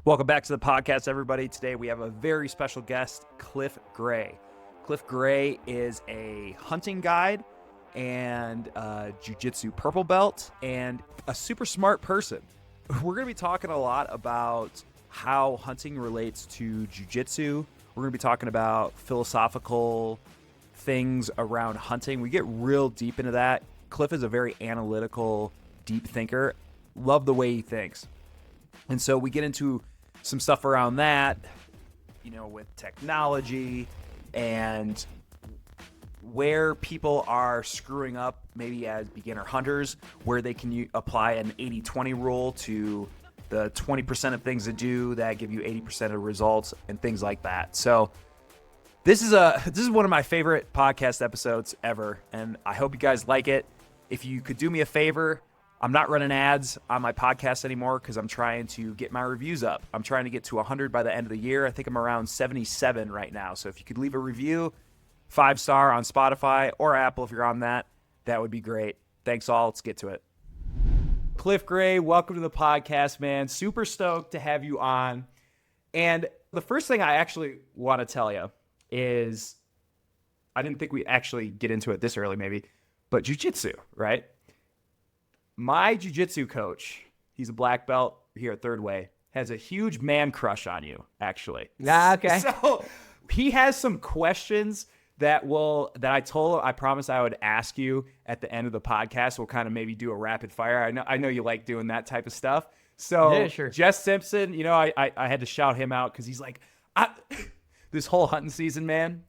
Welcome back to the podcast, everybody. Today we have a very special guest, Cliff Gray. Cliff Gray is a hunting guide and a jiu-jitsu purple belt and a super smart person. We're going to be talking a lot about how hunting relates to jiu-jitsu. We're going to be talking about philosophical things around hunting. We get real deep into that. Cliff is a very analytical, deep thinker. Love the way he thinks. And so we get into some stuff around that, you know, with technology and where people are screwing up maybe as beginner hunters, where they can apply an 80-20 rule to the 20% of things to do that give you 80% of results and things like that. So this is one of my favorite podcast episodes ever, and I hope you guys like it. If you could do me a favor, I'm not running ads on my podcast anymore because I'm trying to get my reviews up. I'm trying to get to 100 by the end of the year. I think I'm around 77 right now. So if you could leave a review, 5-star on Spotify or Apple if you're on that, that would be great. Thanks all. Let's get to it. Cliff Gray, welcome to the podcast, man. Super stoked to have you on. And the first thing I actually want to tell you is, I didn't think we actually get into it this early maybe, but jiu-jitsu, right? My jiu-jitsu coach, he's a black belt here at Third Way, has a huge man crush on you, actually. Okay. So he has some questions that I promised I would ask you at the end of the podcast. We'll kind of maybe do a rapid fire. I know you like doing that type of stuff. So yeah, sure. Jess Simpson, you know, I had to shout him out because he's like, this whole hunting season, man,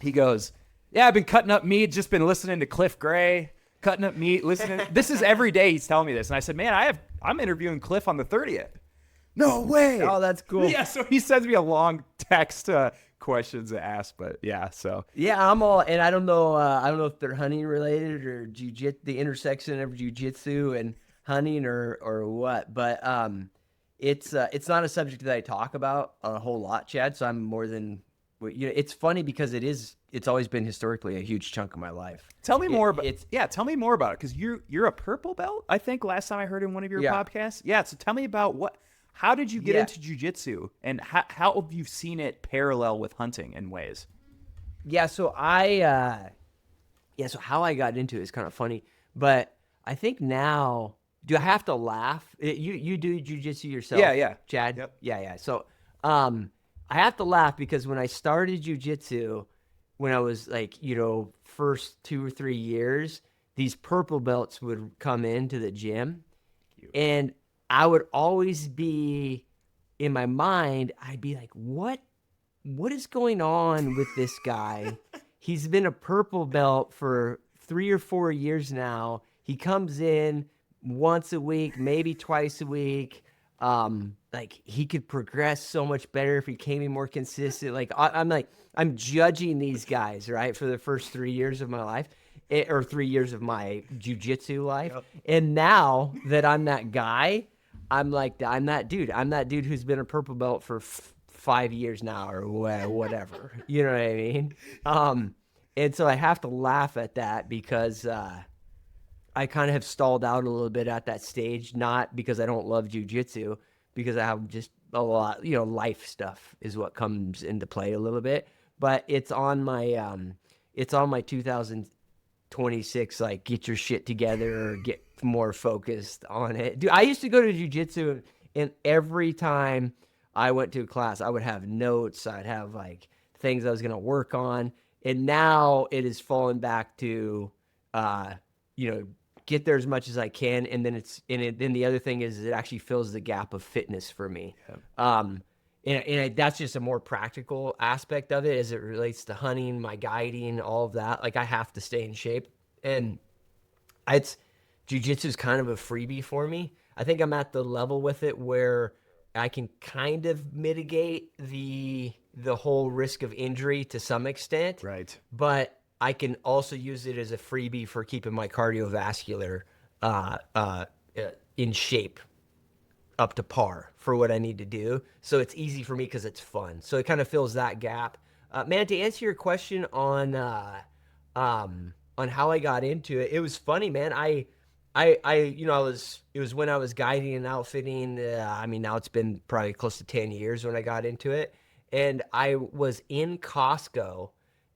he goes, yeah, I've been cutting up meat, just been listening to Cliff Gray. Cutting up meat, listening. This is every day he's telling me this. And I said, man, I'm interviewing Cliff on the 30th. No way. Oh, that's cool. Yeah, so he sends me a long text questions to ask, but yeah, so. Yeah, I'm all, and I don't know if they're hunting related or the intersection of jiu-jitsu and hunting or what, but it's not a subject that I talk about a whole lot, Chad, so I'm more than, you know, it's funny because it's always been historically a huge chunk of my life. Tell me more about it. Yeah, tell me more about it, because you're a purple belt, I think, last time I heard in one of your podcasts. Yeah, so tell me about how did you get into jiu-jitsu, and how have you seen it parallel with hunting in ways? Yeah, so so how I got into it is kind of funny, but I think now, do I have to laugh? You do jiu-jitsu yourself? Yeah. Chad? Yep. Yeah. So I have to laugh because when I started jiu-jitsu, when I was like, you know, first 2 or 3 years, these purple belts would come into the gym. And I would always be, in my mind, I'd be like, what is going on with this guy? He's been a purple belt for 3 or 4 years now. He comes in once a week, maybe twice a week. Like, he could progress so much better if he came in more consistent. Like, I'm judging these guys, right, for the first 3 years of my life, or 3 years of my jiu-jitsu life. Yep. And now that I'm that guy, I'm like, I'm that dude who's been a purple belt for 5 years now, or whatever. You know what I mean? And so I have to laugh at that because I kind of have stalled out a little bit at that stage, not because I don't love jiu-jitsu, because I have just a lot, you know, life stuff is what comes into play a little bit. But it's on my 2026, like, get your shit together or get more focused on it. Dude, I used to go to jiu-jitsu, and every time I went to a class, I would have notes. I'd have like things I was going to work on. And now it has fallen back to, you know, get there as much as I can, and then then the other thing is it actually fills the gap of fitness for me. Yeah. And that's just a more practical aspect of it as it relates to hunting, my guiding, all of that. Like, I have to stay in shape, and jiu-jitsu is kind of a freebie for me. I think I'm at the level with it where I can kind of mitigate the whole risk of injury to some extent. Right. But I can also use it as a freebie for keeping my cardiovascular in shape, up to par for what I need to do. So it's easy for me because it's fun. So it kind of fills that gap. Man, to answer your question on how I got into it, it was funny, man. it was when I was guiding and outfitting. I mean, now it's been probably close to 10 years when I got into it. And I was in Costco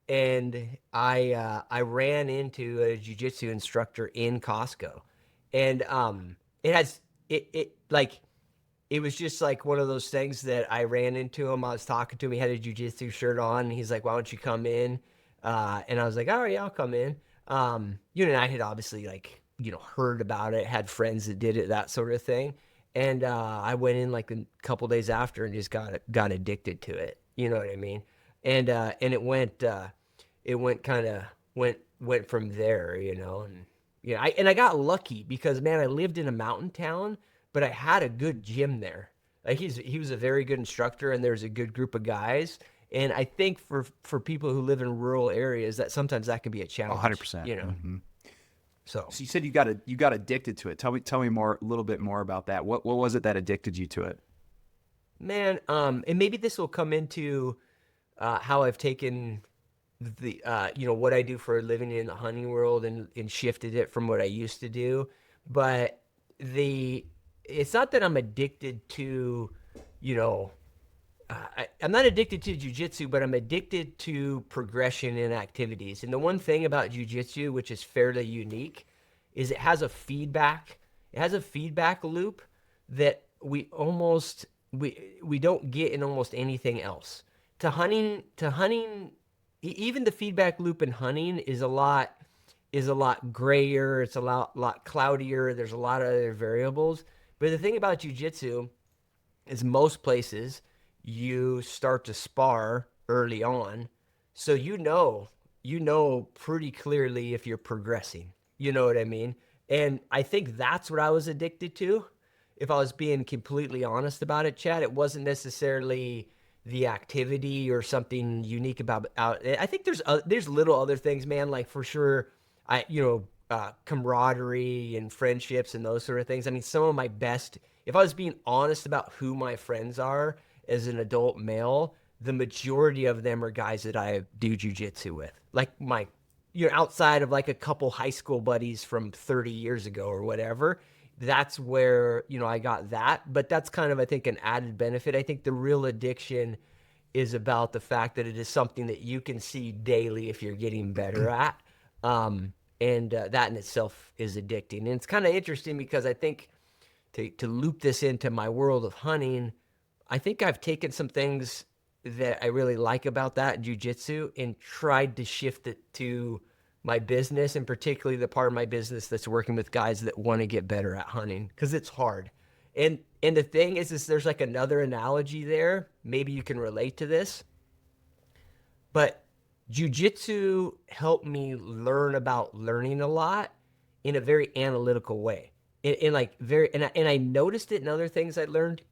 and I ran into a jiu-jitsu instructor in Costco. And it has, it like, it was just like one of those things that I ran into him. I was talking to him. He had a jiu-jitsu shirt on. And he's like, why don't you come in? And I was like, all right, yeah, I'll come in. And I had obviously like, heard about it, had friends that did it, that sort of thing. And I went in like a couple days after and just got addicted to it. You know what I mean? And it went kind of went from there, and I got lucky because man, I lived in a mountain town, but I had a good gym there. Like he was a very good instructor, and there's a good group of guys. And I think for people who live in rural areas, that sometimes that can be a challenge. 100%. Mm-hmm. So you said you got addicted to it. Tell me a little bit more about that. What was it that addicted you to it? Man, and maybe this will come into how I've taken the what I do for a living in the hunting world and shifted it from what I used to do. But it's not that I'm addicted to, I'm not addicted to jiu-jitsu, but I'm addicted to progression in activities. And the one thing about jiu-jitsu, which is fairly unique, is it has a feedback loop that we don't get in almost anything else. To hunting, even the feedback loop in hunting is a lot grayer. It's a lot cloudier. There's a lot of other variables. But the thing about jiu-jitsu is most places you start to spar early on, so you know pretty clearly if you're progressing. You know what I mean? And I think that's what I was addicted to. If I was being completely honest about it, Chad, it wasn't necessarily the activity or something unique about I think there's little other things, man, like for sure camaraderie and friendships and those sort of things. I mean, some of my best, if I was being honest about who my friends are as an adult male, the majority of them are guys that I do jujitsu with. Like outside of like a couple high school buddies from 30 years ago or whatever. That's where, I got that. But that's kind of, I think, an added benefit. I think the real addiction is about the fact that it is something that you can see daily if you're getting better at. And that in itself is addicting. And it's kind of interesting because I think to loop this into my world of hunting, I think I've taken some things that I really like about that jiu-jitsu and tried to shift it to my business, and particularly the part of my business that's working with guys that want to get better at hunting, because it's hard. And the thing is there's like another analogy there. Maybe you can relate to this. But jiu-jitsu helped me learn about learning a lot in a very analytical way. And I noticed it in other things I learned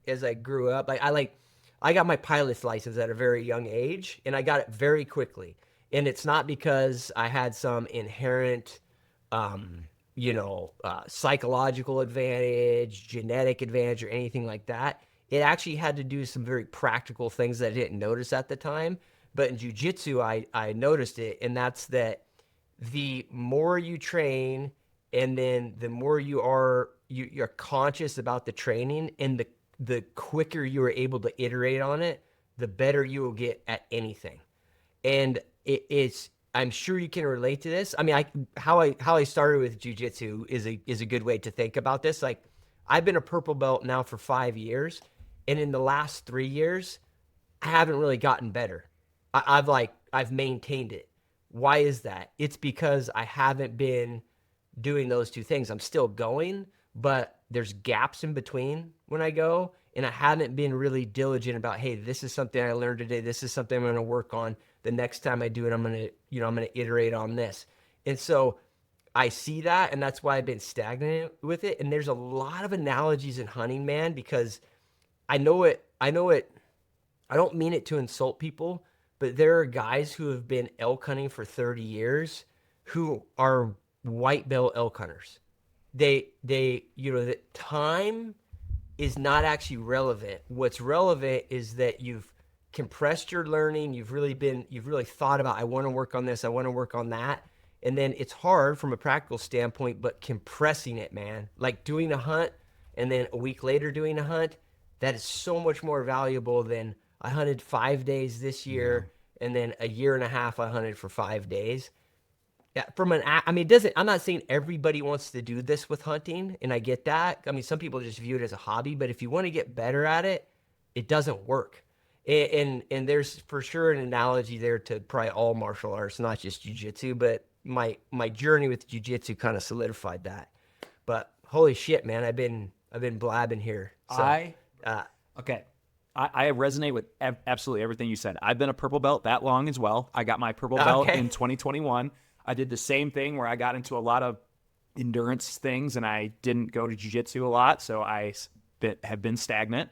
as I grew up. I got my pilot's license at a very young age, and I got it very quickly. And it's not because I had some inherent, psychological advantage, genetic advantage, or anything like that. It actually had to do some very practical things that I didn't notice at the time. But in jiu-jitsu, I noticed it, and that's that the more you train, and then the more you're conscious about the training, and the quicker you are able to iterate on it, the better you will get at anything. And I'm sure you can relate to this. I mean, how I started with jiu-jitsu is a good way to think about this. Like, I've been a purple belt now for 5 years, and in the last 3 years, I haven't really gotten better. I've maintained it. Why is that? It's because I haven't been doing those two things. I'm still going, but there's gaps in between when I go, and I haven't been really diligent about, hey, this is something I learned today. This is something I'm going to work on. The next time I do it, I'm going to iterate on this. And so I see that, and that's why I've been stagnant with it. And there's a lot of analogies in hunting, man, because I know it. I don't mean it to insult people, but there are guys who have been elk hunting for 30 years who are white belt elk hunters. The time is not actually relevant. What's relevant is that you've compressed your learning. You've really thought about, I want to work on this. I want to work on that. And then it's hard from a practical standpoint, but compressing it, man, like doing a hunt and then a week later doing a hunt, that is so much more valuable than I hunted 5 days this year and then a year and a half I hunted for 5 days. Yeah, I mean, it doesn't, I'm not saying everybody wants to do this with hunting, and I get that. I mean, some people just view it as a hobby, but if you want to get better at it, it doesn't work. And there's for sure an analogy there to probably all martial arts, not just jiu-jitsu, but my journey with jiu-jitsu kind of solidified that. But holy shit, man, I've been blabbing here. So, okay. I resonate with absolutely everything you said. I've been a purple belt that long as well. I got my purple belt in 2021. I did the same thing where I got into a lot of endurance things and I didn't go to jiu-jitsu a lot, so I have been stagnant.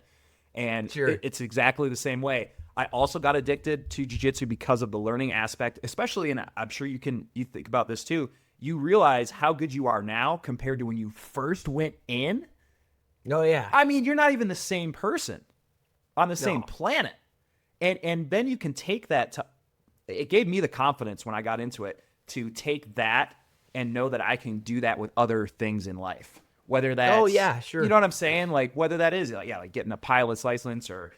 And it's exactly the same way. I also got addicted to jiu-jitsu because of the learning aspect, especially, and I'm sure you think about this too, you realize how good you are now compared to when you first went in. Oh, yeah. I mean, you're not even the same person on the same planet. And then you can take that it gave me the confidence when I got into it to take that and know that I can do that with other things in life. Whether that's, oh yeah, sure. You know what I'm saying? Like whether that is like getting a pilot's license or,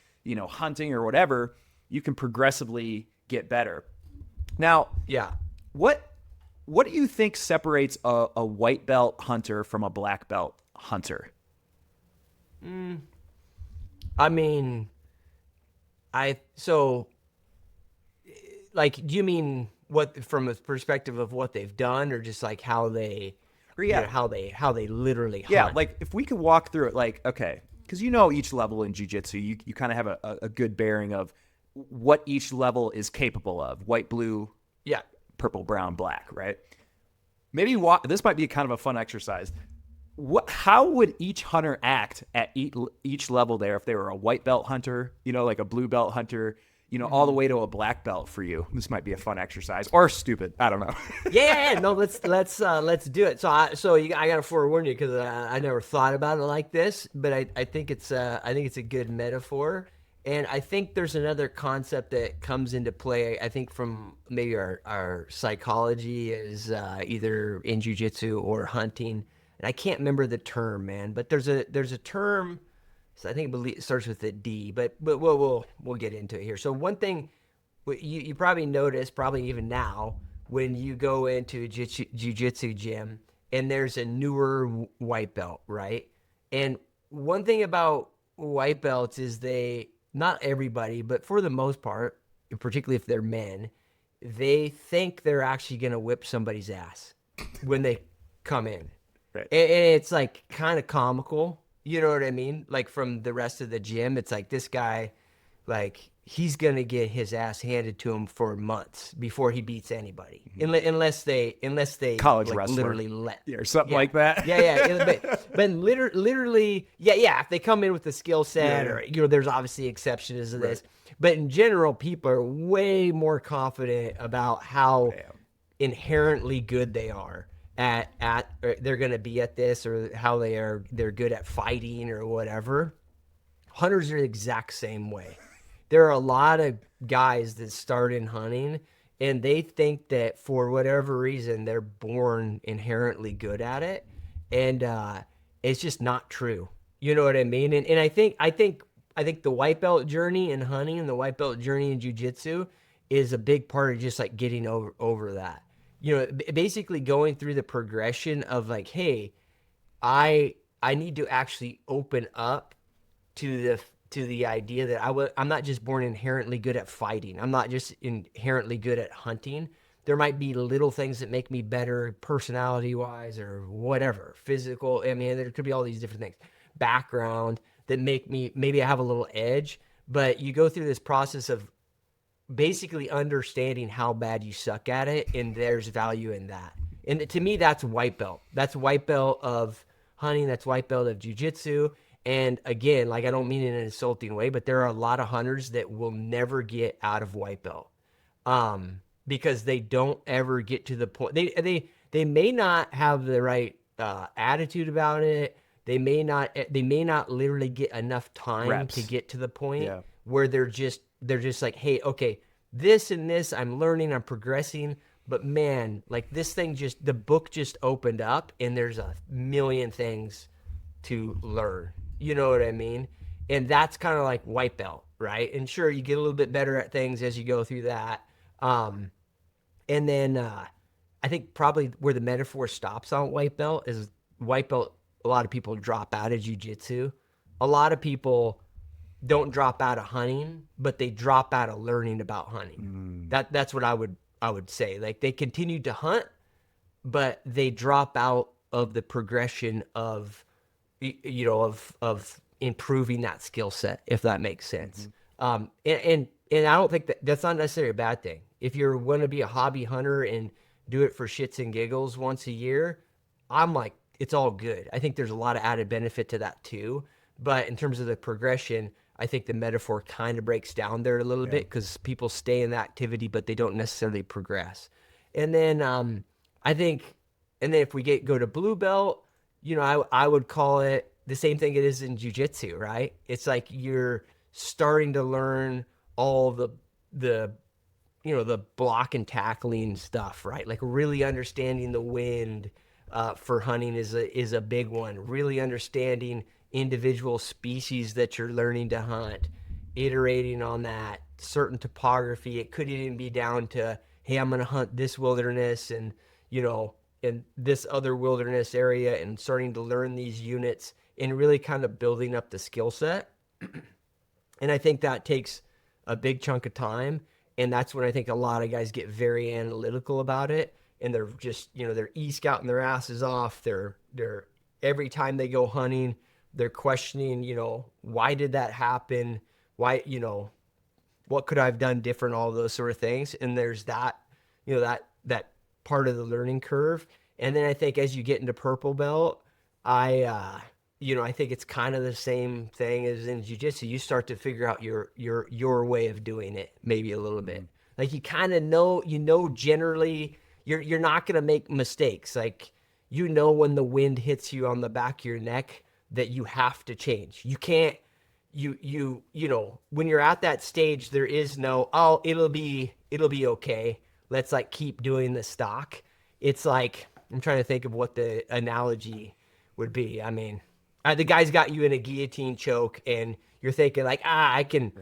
hunting or whatever, you can progressively get better. Now, what do you think separates a white belt hunter from a black belt hunter? I mean, do you mean what from a perspective of what they've done, or just like how they, how they literally hunt? Yeah, like if we could walk through it, like, okay, because each level in jiu-jitsu, you kind of have a good bearing of what each level is capable of. White, blue, purple, brown, black, right? Maybe this might be kind of a fun exercise. How would each hunter act at each level there if they were a white belt hunter, like a blue belt hunter, all the way to a black belt for you? This might be a fun exercise or stupid. I don't know. No, let's do it. I gotta forewarn you because I never thought about it like this, but I think it's a good metaphor, and I think there's another concept that comes into play. I think from maybe our psychology is either in jiu-jitsu or hunting, and I can't remember the term, man, but there's a term. So I think it starts with a D, but we'll get into it here. So one thing you probably notice, probably even now, when you go into a jiu-jitsu gym and there's a newer white belt, right? And one thing about white belts is not everybody, but for the most part, particularly if they're men, they think they're actually going to whip somebody's ass when they come in. Right. And it's like kind of comical. You know what I mean? Like from the rest of the gym, it's like this guy, like he's going to get his ass handed to him for months before he beats anybody. Unless they college like, wrestler literally or something like that. But literally, if they come in with a skill set or, there's obviously exceptions to this, but in general, people are way more confident about how inherently good they are. They're going to be at this, or how they're good at fighting or whatever. Hunters are the exact same way. There are a lot of guys that start in hunting and they think that for whatever reason they're born inherently good at it, and it's just not true. You know what I mean? And I think the white belt journey in hunting and the white belt journey in jiu-jitsu is a big part of just like getting over that. Basically going through the progression of like, hey, I need to actually open up to the idea that I'm not just born inherently good at fighting. I'm not just inherently good at hunting. There might be little things that make me better personality-wise or whatever, physical. I mean, there could be all these different things. Background that make me, maybe I have a little edge, but you go through this process of basically understanding how bad you suck at it, and there's value in that. And to me, that's white belt. That's white belt of hunting. That's white belt of jiu-jitsu. And again, like I don't mean it in an insulting way, but there are a lot of hunters that will never get out of white belt because they don't ever get to the point. They may not have the right attitude about it. They may not literally get enough time to get to the point where they're just like, hey, okay, this and this, I'm learning, I'm progressing, But man, like this thing just, the book just opened up and there's a million things to learn. You know what I mean? And that's kind of like white belt, right? And sure, you get a little bit better at things as you go through that. Um, and then I think probably where the metaphor stops on white belt is white belt. A lot of people drop out of jiu-jitsu. A lot of people don't drop out of hunting, but they drop out of learning about hunting. That's what I would say. Like they continue to hunt, but they drop out of the progression of of improving that skill set, if that makes sense. And I don't think that's not necessarily a bad thing. If you want to be a hobby hunter and do it for shits and giggles once a year, I'm like, it's all good. I think there's a lot of added benefit to that too. But in terms of the progression, I think the metaphor kind of breaks down there a little bit because people stay in the activity, but they don't necessarily progress. And then I think, and then if we go to blue belt, I would call it the same thing it is in jiu-jitsu, right? It's like you're starting to learn all the the block and tackling stuff, right? Like really understanding the wind for hunting is a big one. Really understanding individual species that you're learning to hunt, iterating on that, certain topography. It could even be down to, hey, I'm going to hunt this wilderness and, in this other wilderness area, and starting to learn these units and really kind of building up the skill set. And I think that takes a big chunk of time. And that's when I think a lot of guys get very analytical about it. And they're just, they're e-scouting their asses off. They're every time they go hunting, they're questioning, why did that happen? Why, what could I have done different? All those sort of things. And there's that, that part of the learning curve. And then I think as you get into purple belt, I think it's kind of the same thing as in jiu-jitsu. You start to figure out your way of doing it, maybe a little bit. Like you kind of know, generally you're not going to make mistakes. Like, when the wind hits you on the back of your neck that you have to change. You can't, when you're at that stage, there is no, oh, it'll be okay. Let's like keep doing the stock. It's like, I'm trying to think of what the analogy would be. I mean, the guy's got you in a guillotine choke and you're thinking like, I can,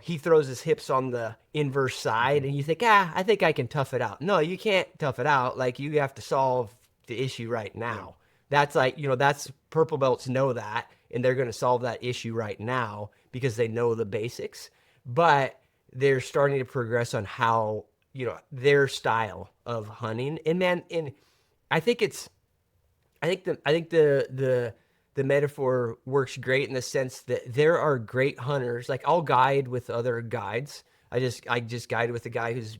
he throws his hips on the inverse side and you think, I think I can tough it out. No, you can't tough it out. Like you have to solve the issue right now. That's like, that's purple belts know that, and they're going to solve that issue right now because they know the basics, but they're starting to progress on how, their style of hunting. And man, and I think the metaphor works great in the sense that there are great hunters. Like I'll guide with other guides. I just guided with a guy who's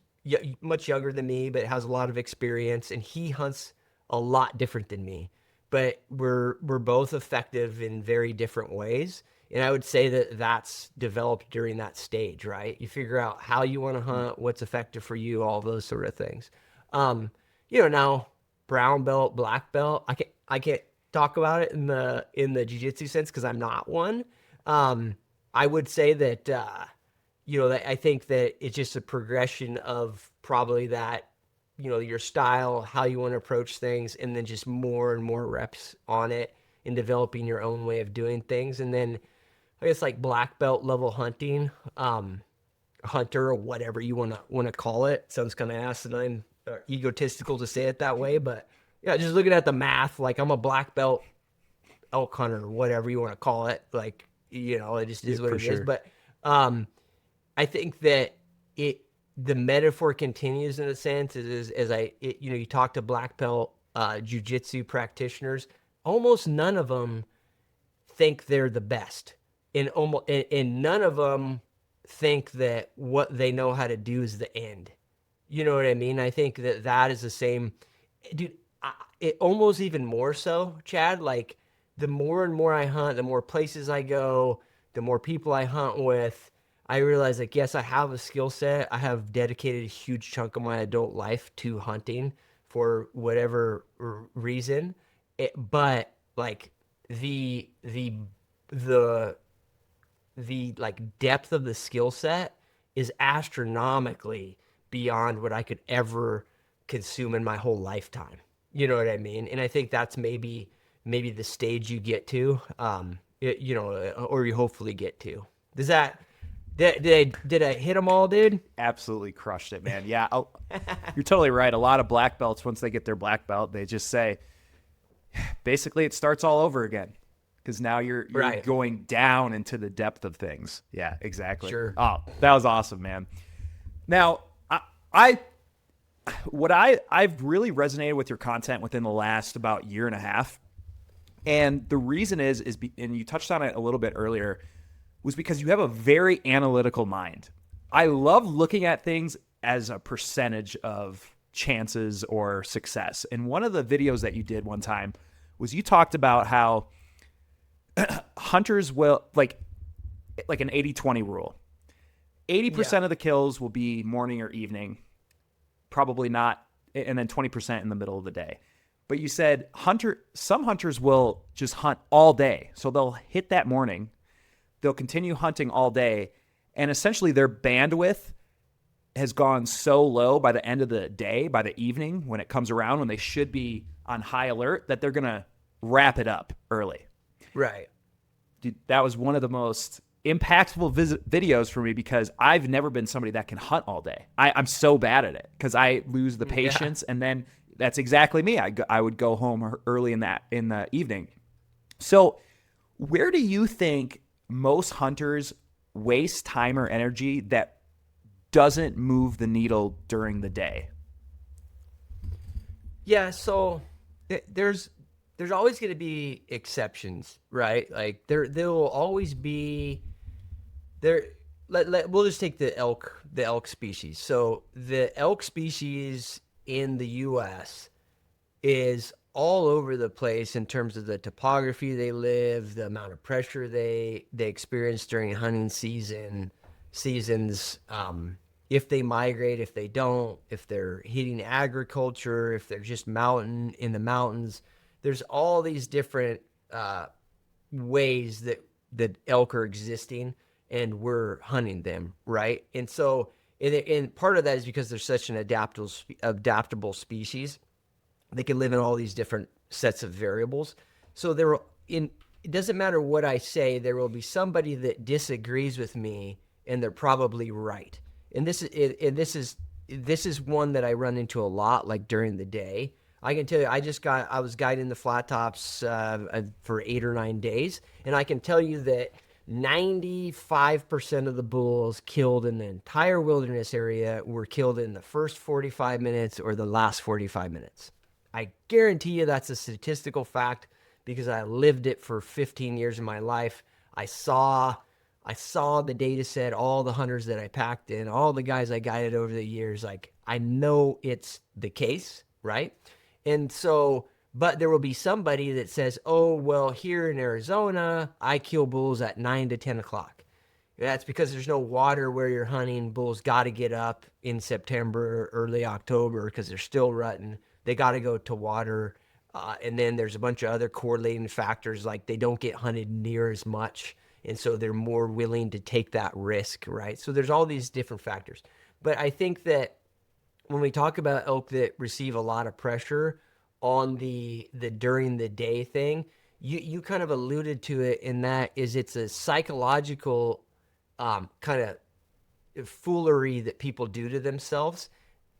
much younger than me, but has a lot of experience, and he hunts a lot different than me. But we're both effective in very different ways. And I would say that that's developed during that stage, right? You figure out how you want to hunt, what's effective for you, all those sort of things. Now brown belt, black belt, I can't talk about it in the jiu-jitsu sense because I'm not one. I would say that I think that it's just a progression of probably that, your style, how you want to approach things, and then just more and more reps on it and developing your own way of doing things. And then I guess like black belt level hunting, hunter or whatever you want to call it. Sounds kind of asinine or egotistical to say it that way, but yeah, just looking at the math, like I'm a black belt elk hunter or whatever you want to call it. Like, it just is what it is. But I think that the metaphor continues in a sense you talk to black belt jiu-jitsu practitioners, almost none of them think they're the best, and none of them think that what they know how to do is the end. You know what I mean? I think that is the same, dude. It almost even more so, Chad. Like the more and more I hunt, the more places I go, the more people I hunt with, I realize like, yes, I have a skill set. I have dedicated a huge chunk of my adult life to hunting for whatever reason. But like the like depth of the skill set is astronomically beyond what I could ever consuming my whole lifetime. You know what I mean? And I think that's maybe the stage you get to, or you hopefully get to. Does that did I hit them all, dude? Absolutely crushed it, man. Yeah, you're totally right. A lot of black belts, once they get their black belt, they just say, basically, it starts all over again, because now you're Right. going down into the depth of things. Yeah, exactly. Sure. Oh, that was awesome, man. Now, I've really resonated with your content within the last about year and a half, and the reason and you touched on it a little bit earlier, was because you have a very analytical mind. I love looking at things as a percentage of chances or success. And one of the videos that you did one time was you talked about how hunters will, like an 80-20 rule. 80% of the kills will be morning or evening, probably not, and then 20% in the middle of the day. But you said some hunters will just hunt all day. So they'll hit that morning, they'll continue hunting all day, and essentially their bandwidth has gone so low by the end of the day, by the evening, when it comes around, when they should be on high alert, that they're going to wrap it up early. Right. Dude, that was one of the most impactful videos for me, because I've never been somebody that can hunt all day. I'm so bad at it because I lose the patience, and then that's exactly me. I would go home early in the evening. So where do you think most hunters waste time or energy that doesn't move the needle during the day? Yeah, so there's always going to be exceptions, right? Like there will always be there. We'll just take the elk species. So the elk species in the U.S. is all over the place in terms of the topography they live, the amount of pressure they experience during hunting seasons. If they migrate, if they don't, if they're hitting agriculture, if they're just in the mountains, there's all these different ways that elk are existing, and we're hunting them, right? And so, and part of that is because they're such an adaptable species. They can live in all these different sets of variables. So it doesn't matter what I say, there will be somebody that disagrees with me, and they're probably right. And this is one that I run into a lot, like during the day. I can tell you, I was guiding the flat tops for 8 or 9 days, and I can tell you that 95% of the bulls killed in the entire wilderness area were killed in the first 45 minutes or the last 45 minutes. I guarantee you that's a statistical fact, because I lived it for 15 years of my life. I saw the data set, all the hunters that I packed in, all the guys I guided over the years. Like, I know it's the case, right? And so, but there will be somebody that says, oh, well, here in Arizona, I kill bulls at 9 to 10 o'clock. That's because there's no water where you're hunting. Bulls got to get up in September, early October, because they're still rutting. They got to go to water. And then there's a bunch of other correlating factors, like they don't get hunted near as much. And so they're more willing to take that risk, right? So there's all these different factors. But I think that when we talk about elk that receive a lot of pressure on the during the day thing, you kind of alluded to it, in that is it's a psychological kind of foolery that people do to themselves,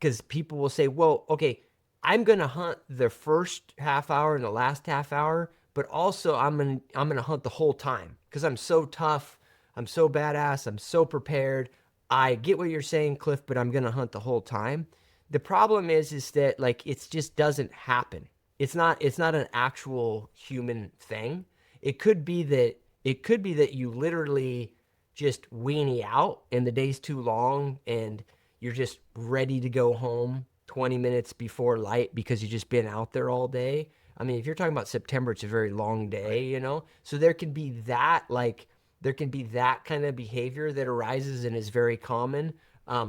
because people will say, well, okay, I'm going to hunt the first half hour and the last half hour, but also I'm going to hunt the whole time because I'm so tough, I'm so badass, I'm so prepared. I get what you're saying, Cliff, but I'm going to hunt the whole time. The problem is that, like, it just doesn't happen. It's not an actual human thing. It could be that you literally just weenie out and the day's too long and you're just ready to go home 20 minutes before light because you've just been out there all day. I mean, if you're talking about September, it's a very long day, you know? So there can be that kind of behavior that arises and is very common.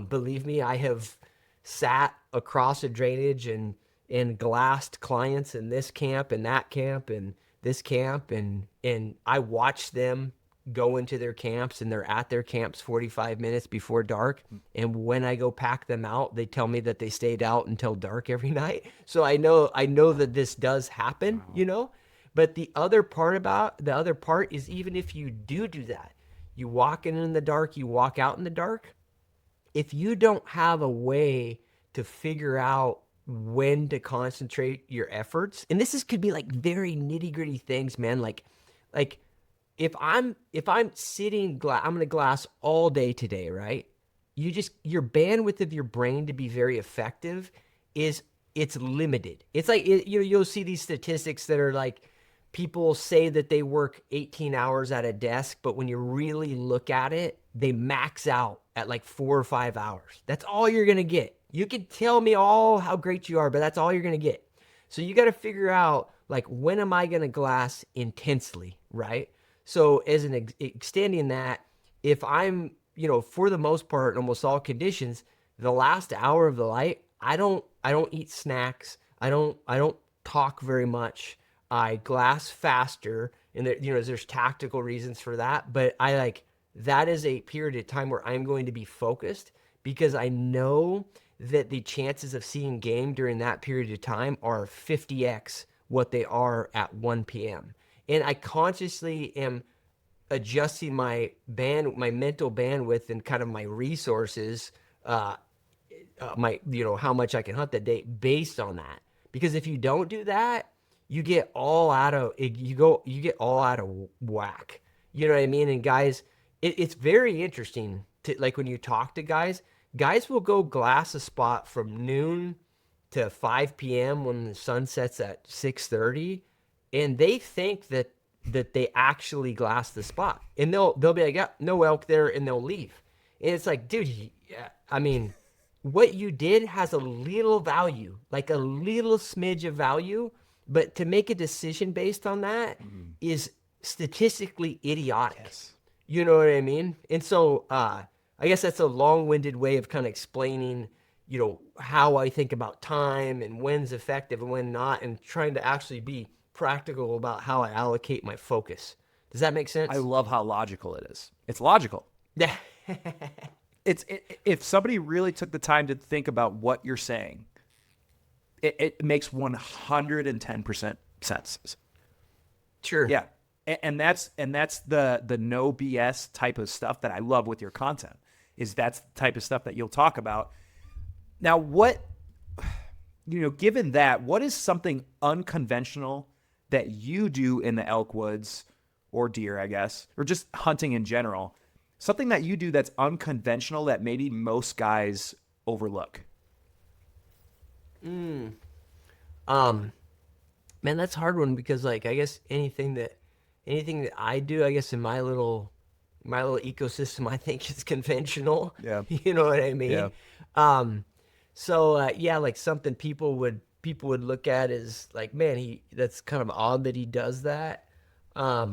Believe me, I have sat across a drainage and glassed clients in this camp and that camp and this camp, and I watched them go into their camps and they're at their camps 45 minutes before dark. And when I go pack them out, they tell me that they stayed out until dark every night. So I know that this does happen, you know. But the other part is, even if you do that, you walk in the dark, you walk out in the dark. If you don't have a way to figure out when to concentrate your efforts, and could be like very nitty gritty things, man. Like if I'm sitting, I'm gonna glass all day today, right? Your bandwidth of your brain to be very effective it's limited. It's like you'll see these statistics that are like, people say that they work 18 hours at a desk, but when you really look at it, they max out at like 4 or 5 hours. That's all you're going to get. You can tell me all how great you are, but that's all you're going to get. So you got to figure out, like, when am I going to glass intensely, right? So as an extending that, if I'm, for the most part, in almost all conditions, the last hour of the light, I don't eat snacks. I don't talk very much. I glass faster, and there's tactical reasons for that, but that is a period of time where I'm going to be focused, because I know that the chances of seeing game during that period of time are 50x what they are at 1 p.m. And I consciously am adjusting my mental bandwidth and kind of my resources, how much I can hunt that day based on that. Because if you don't do that, you get all out of whack. You know what I mean? And guys, it's very interesting to, like, when you talk to guys will go glass a spot from noon to 5 p.m. when the sun sets at 6:30, and they think that they actually glass the spot, and they'll be like, yeah, no elk there, and they'll leave. And it's like, dude, I mean, what you did has a little value, like a little smidge of value. But to make a decision based on that is statistically idiotic. Yes. You know what I mean? And so I guess that's a long-winded way of kind of explaining, how I think about time and when's effective and when not, and trying to actually be practical about how I allocate my focus. Does that make sense? I love how logical it is. It's logical. Yeah. If somebody really took the time to think about what you're saying, it makes 110% sense. Sure. Yeah. And that's the no BS type of stuff that I love with your content. That's the type of stuff that you'll talk about. Now, given that, what is something unconventional that you do in the elk woods or deer, I guess, or just hunting in general? Something that you do that's unconventional that maybe most guys overlook. Man, that's a hard one, because, like, I guess anything that I do, I guess, in my little ecosystem, I think is conventional. Yeah. You know what I mean? Yeah. Yeah, like something people would look at as like, man, that's kind of odd that he does that. I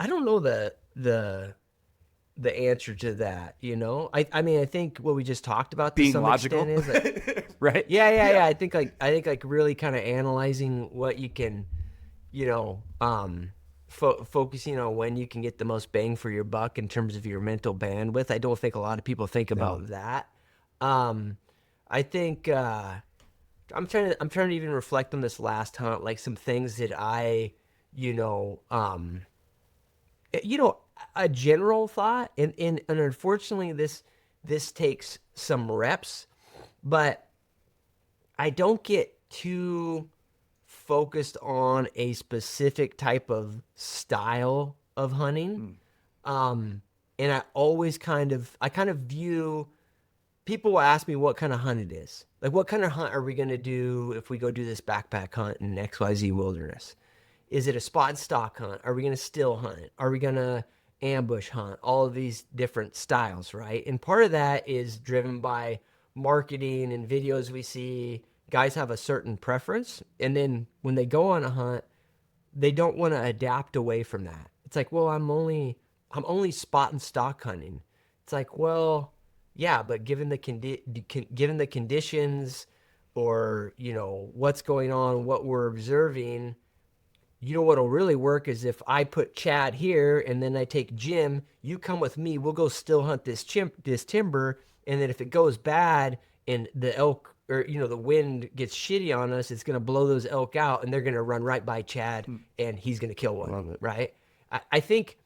don't know the answer to that. I mean, I think what we just talked about to Being some logical, extent is like, right? yeah. I think like really kind of analyzing what you can, focusing on when you can get the most bang for your buck in terms of your mental bandwidth. I don't think a lot of people think about that. I think I'm trying to even reflect on this last hunt, like some things that I, a general thought, and unfortunately this takes some reps, but I don't get too focused on a specific type of style of hunting. And I always kind of view, people will ask me what kind of hunt it is. Like, what kind of hunt are we going to do if we go do this backpack hunt in XYZ wilderness? Is it a spot and stock hunt? Are we going to still hunt it? Are we going to ambush hunt? All of these different styles, right? And part of that is driven by marketing and videos we see. Guys have a certain preference, and then when they go on a hunt, they don't want to adapt away from that. It's like, well, I'm only spot and stock hunting. It's like, well, yeah, but given the conditions, or what's going on, what we're observing, you know what'll really work is if I put Chad here and then I take Jim, you come with me, we'll go still hunt this timber, and then if it goes bad and the elk or the wind gets shitty on us, it's gonna blow those elk out and they're gonna run right by Chad and he's gonna kill one. Love it. Right? I think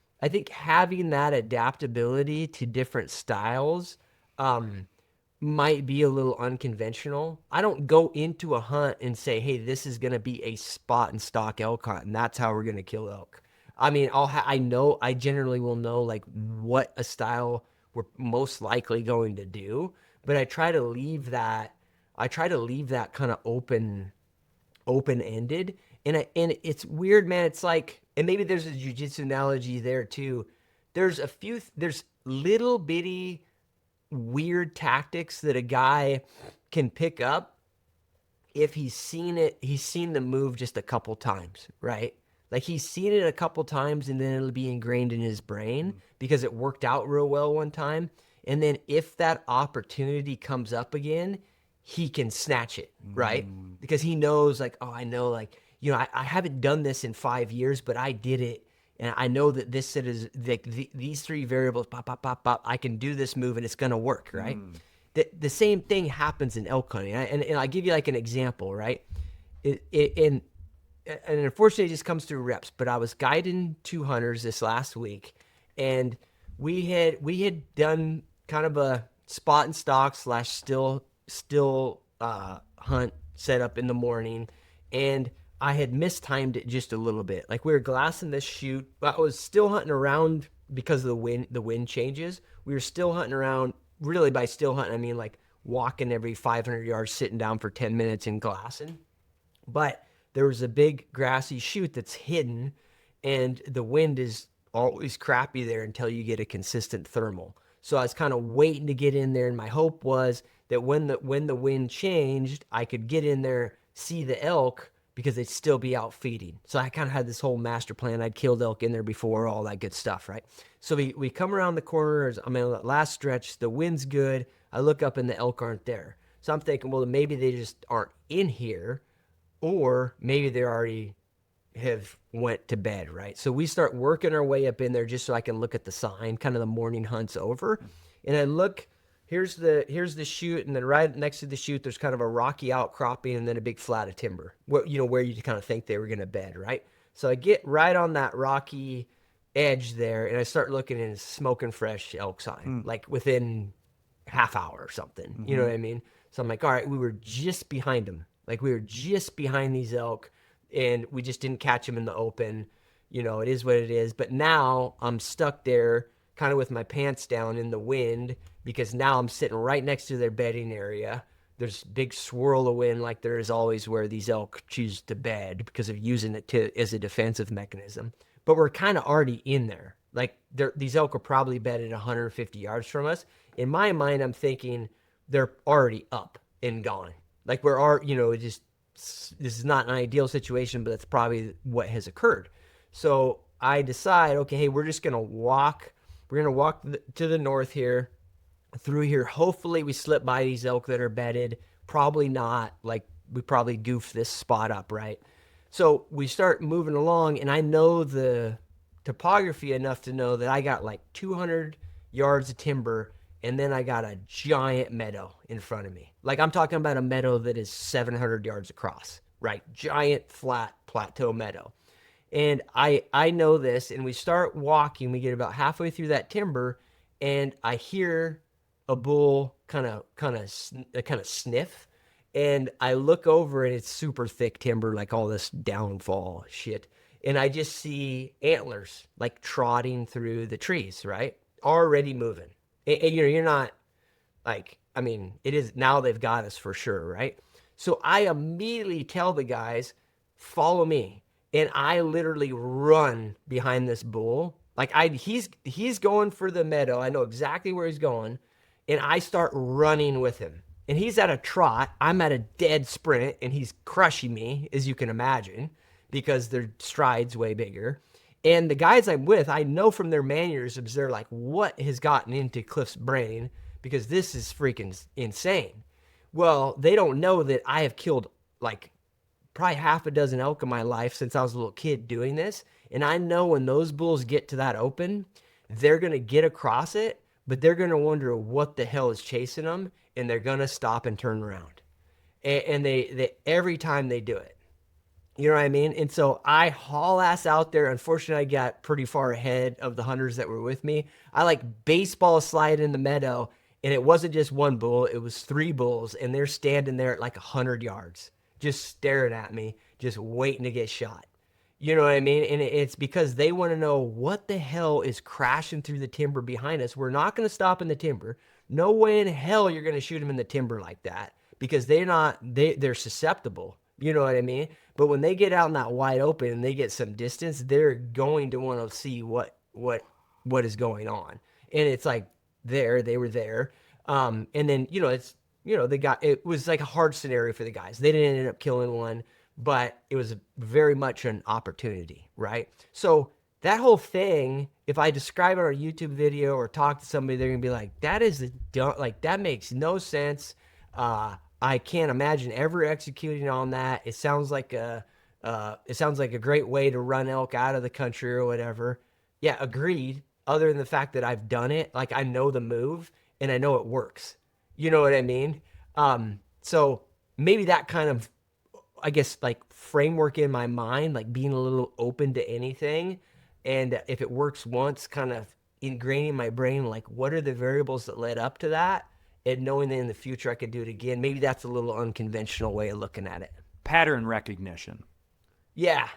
having that adaptability to different styles might be a little unconventional. I don't go into a hunt and say, hey, this is going to be a spot and stock elk hunt, and that's how we're going to kill elk. I mean, I generally will know like what a style we're most likely going to do, but I try to leave that kind of open-ended. And it's weird, man. It's like, and maybe there's a jiu-jitsu analogy there too. There's little bitty weird tactics that a guy can pick up if he's seen the move just a couple times, right? Like he's seen it a couple times and then it'll be ingrained in his brain because it worked out real well one time. And then if that opportunity comes up again, he can snatch it, right? Because he knows like, oh, I know, like, I haven't done this in 5 years, but I did it. And I know that this set is like these three variables, pop, pop, pop, pop. I can do this move and it's going to work, right? The same thing happens in elk hunting. And I'll give you like an example, right? And unfortunately, it just comes through reps. But I was guiding 2 hunters this last week, and we had done kind of a spot and stock / still hunt setup in the morning, and I had mistimed it just a little bit. Like we were glassing this chute, but I was still hunting around because of the wind changes. We were still hunting around. Really, by still hunting, I mean like walking every 500 yards, sitting down for 10 minutes and glassing. But there was a big grassy chute that's hidden, and the wind is always crappy there until you get a consistent thermal. So I was kind of waiting to get in there, and my hope was that when the wind changed, I could get in there, see the elk, because they'd still be out feeding. So I kind of had this whole master plan. I'd killed elk in there before, all that good stuff, right? So we come around the corner. I'm in the last stretch. The wind's good. I look up and the elk aren't there. So I'm thinking, well, maybe they just aren't in here, or maybe they already have went to bed, right? So we start working our way up in there just so I can look at the sign. Kind of the morning hunt's over, and I look. Here's the chute, and then right next to the chute, there's kind of a rocky outcropping, and then a big flat of timber. Where you kind of think they were gonna bed, right? So I get right on that rocky edge there, and I start looking, and it's smoking fresh elk sign, like within half hour or something. You know what I mean? So I'm like, all right, we were just behind them. Like we were just behind these elk, and we just didn't catch them in the open. It is what it is. But now I'm stuck there, kind of with my pants down in the wind, because now I'm sitting right next to their bedding area. There's big swirl of wind like there is always where these elk choose to bed because of using it as a defensive mechanism. But we're kind of already in there. Like these elk are probably bedded 150 yards from us. In my mind, I'm thinking they're already up and gone. Like this is not an ideal situation, but that's probably what has occurred. So I decide, okay, hey, we're just going to walk. We're going to walk to the north here, through here. Hopefully we slip by these elk that are bedded. Probably not. Like we probably goofed this spot up, right? So we start moving along, and I know the topography enough to know that I got like 200 yards of timber, and then I got a giant meadow in front of me. Like I'm talking about a meadow that is 700 yards across, right? Giant flat plateau meadow. And I know this, and we start walking. We get about halfway through that timber, and I hear a bull kind of sniff, and I look over, and it's super thick timber, like all this downfall shit. And I just see antlers like trotting through the trees, right? Already moving. And you're not like, I mean, it is now they've got us for sure, right? So I immediately tell the guys, follow me. And I literally run behind this bull. Like he's going for the meadow. I know exactly where he's going. And I start running with him. And he's at a trot. I'm at a dead sprint, and he's crushing me, as you can imagine, because their stride's way bigger. And the guys I'm with, I know from their mannerisms, they're like, what has gotten into Cliff's brain? Because this is freaking insane. Well, they don't know that I have killed like probably half a dozen elk in my life since I was a little kid doing this. And I know when those bulls get to that open, they're going to get across it, but they're going to wonder what the hell is chasing them. And they're going to stop and turn around. And they every time they do it. You know what I mean? And so I haul ass out there. Unfortunately, I got pretty far ahead of the hunters that were with me. I like baseball slide in the meadow, and it wasn't just one bull, it was 3 bulls, and they're standing there at like 100 yards, just staring at me, just waiting to get shot. You know what I mean? And it's because they want to know what the hell is crashing through the timber behind us. We're not going to stop in the timber. No way in hell you're going to shoot them in the timber like that, because they're susceptible. You know what I mean? But when they get out in that wide open and they get some distance, they're going to want to see what is going on. And it's like they were there. And then, it was like a hard scenario for the guys. They didn't end up killing one, but it was very much an opportunity, right? So that whole thing, if I describe it on a YouTube video or talk to somebody, they're going to be like, that makes no sense. I can't imagine ever executing on that. It sounds like a great way to run elk out of the country or whatever. Yeah, agreed. Other than the fact that I've done it, like I know the move and I know it works. You know what I mean? So maybe that kind of, I guess, like framework in my mind, like being a little open to anything. And if it works once, kind of ingraining in my brain, like what are the variables that led up to that? And knowing that in the future I could do it again. Maybe that's a little unconventional way of looking at it. Pattern recognition. Yeah.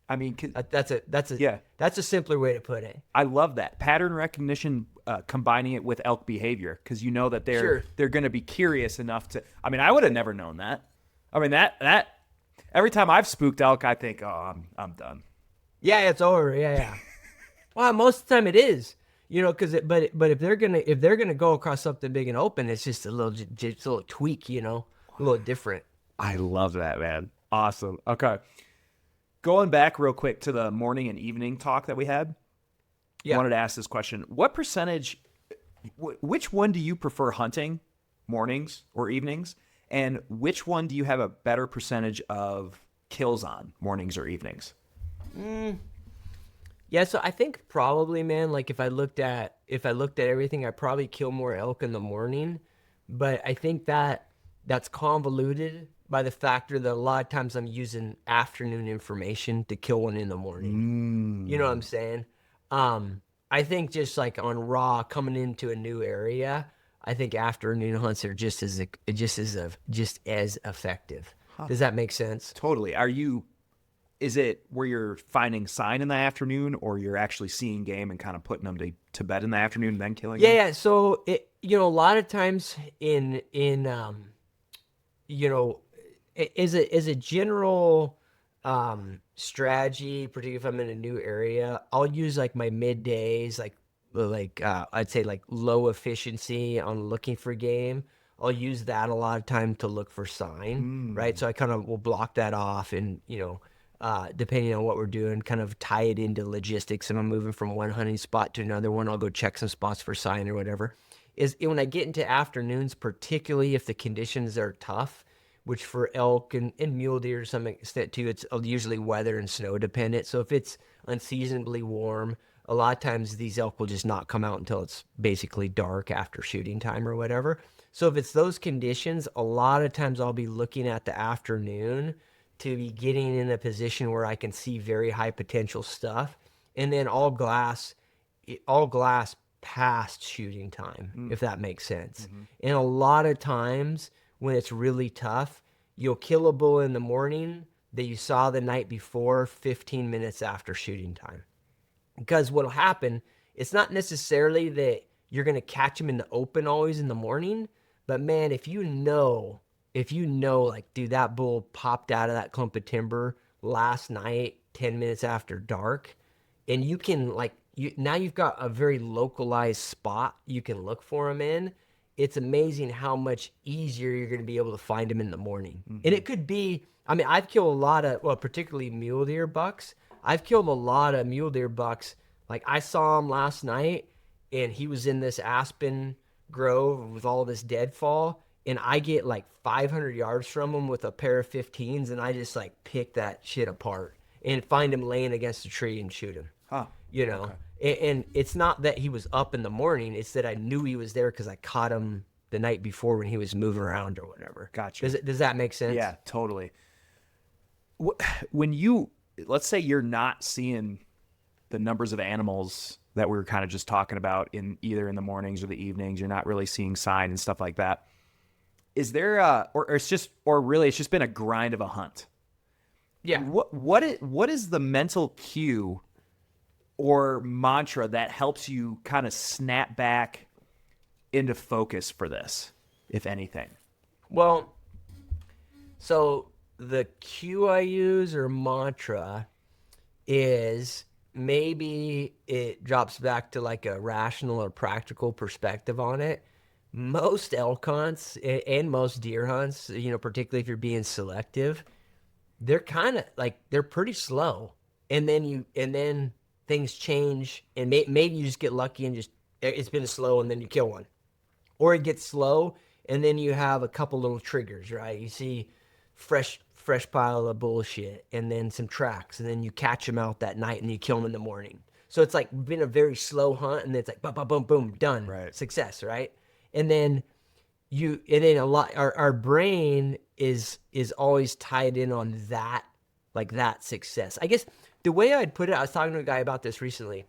I mean, that's a simpler way to put it. I love that pattern recognition, combining it with elk behavior, because you know that they're going to be curious enough to. I mean, I would have never known that. I mean, that every time I've spooked elk, I think, oh, I'm done. Yeah, it's over. Yeah. Well, most of the time it is. You know, but if they're gonna go across something big and open, it's just a little tweak, you know, a little different. I love that, man. Awesome. Okay, going back real quick to the morning and evening talk that we had. I wanted to ask this question: what percentage? Which one do you prefer hunting, mornings or evenings? And which one do you have a better percentage of kills on, mornings or evenings? Yeah, so I think probably, man, like if I looked at everything, I'd probably kill more elk in the morning. But I think that's convoluted by the factor that a lot of times I'm using afternoon information to kill one in the morning. You know what I'm saying? I think just like on raw coming into a new area, I think afternoon hunts are just as effective. Huh. Does that make sense? Totally. Is it where you're finding sign in the afternoon, or you're actually seeing game and kind of putting them to bed in the afternoon and then killing them? Yeah. So a lot of times as a general strategy, particularly if I'm in a new area, I'll use like my middays, I'd say like low efficiency on looking for game. I'll use that a lot of time to look for sign, right? So I kind of will block that off and, depending on what we're doing, kind of tie it into logistics. If I'm moving from one hunting spot to another one, I'll go check some spots for sign or whatever. When I get into afternoons, particularly if the conditions are tough, which for elk and mule deer to some extent too, it's usually weather and snow dependent. So if it's unseasonably warm, a lot of times these elk will just not come out until it's basically dark after shooting time or whatever. So if it's those conditions, a lot of times I'll be looking at the afternoon to be getting in a position where I can see very high potential stuff, and then all glass past shooting time, if that makes sense. And a lot of times when it's really tough, you'll kill a bull in the morning that you saw the night before, 15 minutes after shooting time. Because what'll happen, it's not necessarily that you're going to catch them in the open always in the morning, but man, if you know, like, dude, that bull popped out of that clump of timber last night, 10 minutes after dark, and you can, like, now you've got a very localized spot you can look for him in. It's amazing how much easier you're going to be able to find him in the morning. And it could be, I mean, I've killed a lot of, well, particularly mule deer bucks. I've killed a lot of mule deer bucks. Like, I saw him last night, and he was in this aspen grove with all this deadfall, and I get like 500 yards from him with a pair of 15s, and I just like pick that shit apart and find him laying against a tree and shoot him. Huh. You know, and it's not that he was up in the morning; it's that I knew he was there because I caught him the night before when he was moving around or whatever. Gotcha. Does that make sense? Yeah, totally. When let's say you're not seeing the numbers of animals that we were kind of just talking about in either in the mornings or the evenings, you're not really seeing sign and stuff like that. Is there it's just been a grind of a hunt? Yeah. What is the mental cue or mantra that helps you kind of snap back into focus for this, if anything? Well, so the cue I use or mantra is maybe it drops back to like a rational or practical perspective on it. Most elk hunts and most deer hunts, you know, particularly if you're being selective, they're kind of like they're pretty slow, and then things change, and maybe you just get lucky and just it's been slow, and then you kill one, or it gets slow, and then you have a couple little triggers, right? You see fresh pile of bullshit, and then some tracks, and then you catch them out that night, and you kill them in the morning. So it's like been a very slow hunt, and then it's like boom, boom, boom, boom, done, Right. Success, right? And then a lot our brain is always tied in on that, like that success. I guess the way I'd put it, I was talking to a guy about this recently.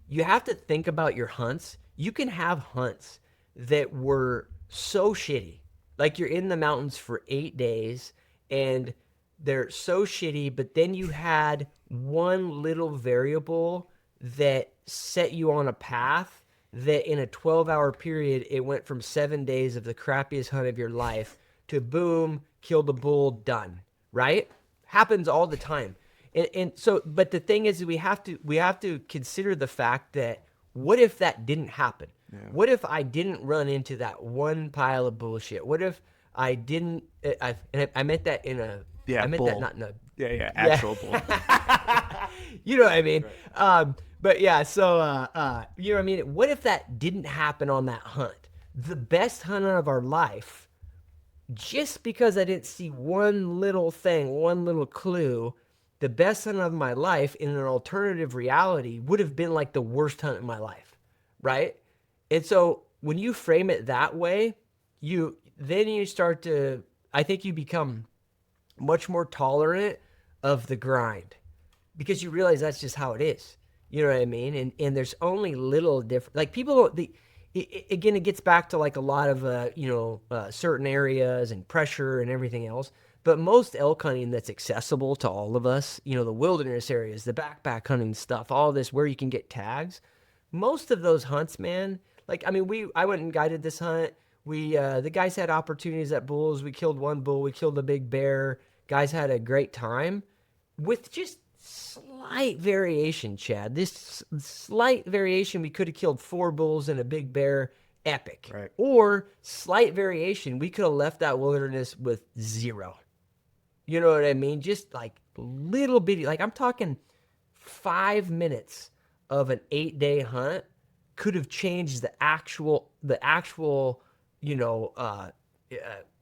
You have to think about your hunts. You can have hunts that were so shitty. Like you're in the mountains for 8 days and they're so shitty, but then you had one little variable that set you on a path that in a 12-hour period, it went from 7 days of the crappiest hunt of your life to boom, killed a bull, done, right? Happens all the time. And so, but the thing is, we have to consider the fact that what if that didn't happen? Yeah. What if I didn't run into that one pile of bullshit? What if I didn't, I meant that in a, I meant bull. that not in a, actual bull. You know what I mean? Right. But yeah, so, you know what I mean? What if that didn't happen on that hunt? The best hunt of our life, just because I didn't see one little thing, one little clue, the best hunt of my life in an alternative reality would have been like the worst hunt in my life, right? And so when you frame it that way, then you start to, I think you become much more tolerant of the grind because you realize that's just how it is. You know what I mean? And there's only little different, like people, again, it gets back to like a lot of, certain areas and pressure and everything else. But most elk hunting that's accessible to all of us, you know, the wilderness areas, the backpack hunting stuff, all this where you can get tags, most of those hunts, man, like, I mean, I went and guided this hunt. The guys had opportunities at bulls. We killed one bull. We killed a big bear. Guys had a great time with just slight variation, Chad. This slight variation, we could have killed 4 bulls and a big bear, epic. Right. Or slight variation, we could have left that wilderness with 0. You know what I mean? Just like little bitty, like I'm talking 5 minutes of an 8-day hunt could have changed the actual,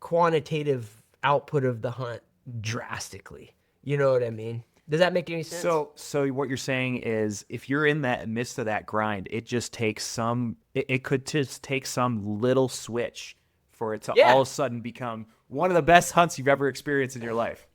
quantitative output of the hunt drastically. You know what I mean? Does that make any sense? So what you're saying is if you're in that midst of that grind, it just takes it could just take some little switch for it to all of a sudden become one of the best hunts you've ever experienced in your life.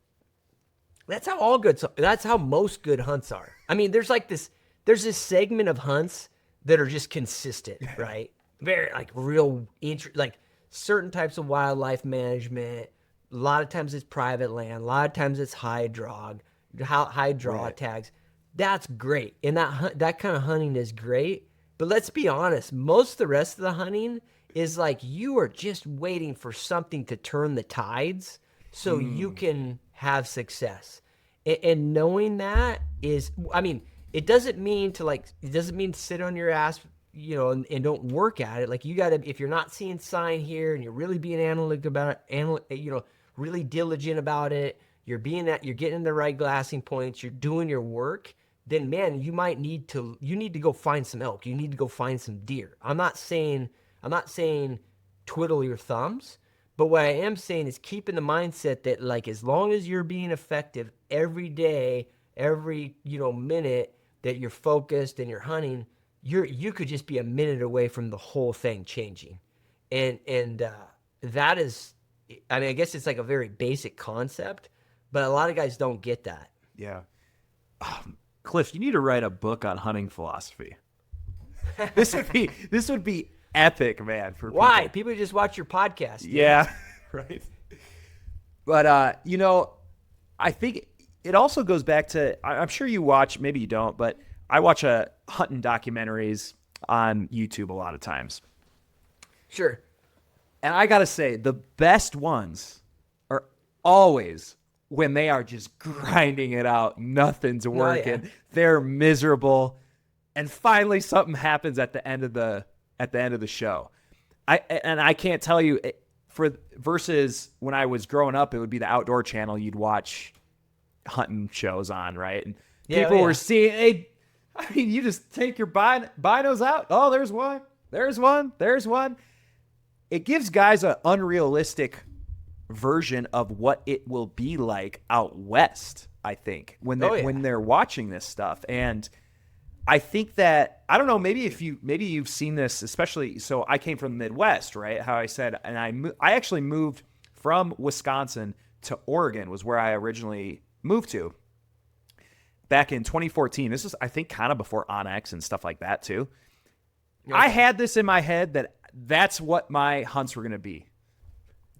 That's how most good hunts are. I mean, there's this segment of hunts that are just consistent, right? Very like real, like certain types of wildlife management. A lot of times it's private land. A lot of times it's high draw right. Tags. That's great. And that kind of hunting is great. But let's be honest, most of the rest of the hunting is like you are just waiting for something to turn the tides so you can have success. And knowing that is, I mean, it doesn't mean sit on your ass, you know, and don't work at it. Like you got to, if you're not seeing sign here and you're really being analytical about it, really diligent about it, you're getting the right glassing points, you're doing your work, then man, you need to go find some elk. You need to go find some deer. I'm not saying twiddle your thumbs. But what I am saying is keep in the mindset that, like, as long as you're being effective every day, every, minute that you're focused and you're hunting, you could just be a minute away from the whole thing changing. And that is, I mean, I guess it's like a very basic concept, but a lot of guys don't get that. Yeah. Cliff, you need to write a book on hunting philosophy. This would be epic, man. For Why? People just watch your podcast. Dude. Yeah, right. But I think it also goes back to, I'm sure you watch, maybe you don't, but I watch hunting documentaries on YouTube a lot of times. Sure. And I gotta say, the best ones are always when they are just grinding it out. Nothing's working. Oh, yeah. They're miserable. And finally something happens at the end of the show. I can't tell you versus when I was growing up, it would be the Outdoor Channel you'd watch hunting shows on, right? And people were seeing, you just take your binos out. Oh, there's one. There's one. There's one. It gives guys an unrealistic version of what it will be like out west, I think, when they're watching this stuff. And I think that, I don't know, maybe you've seen this, especially, so I came from the Midwest, right? How I said, and I actually moved from Wisconsin to Oregon was where I originally moved to back in 2014. This is, I think, kind of before Onyx and stuff like that too. Okay. I had this in my head that that's what my hunts were going to be.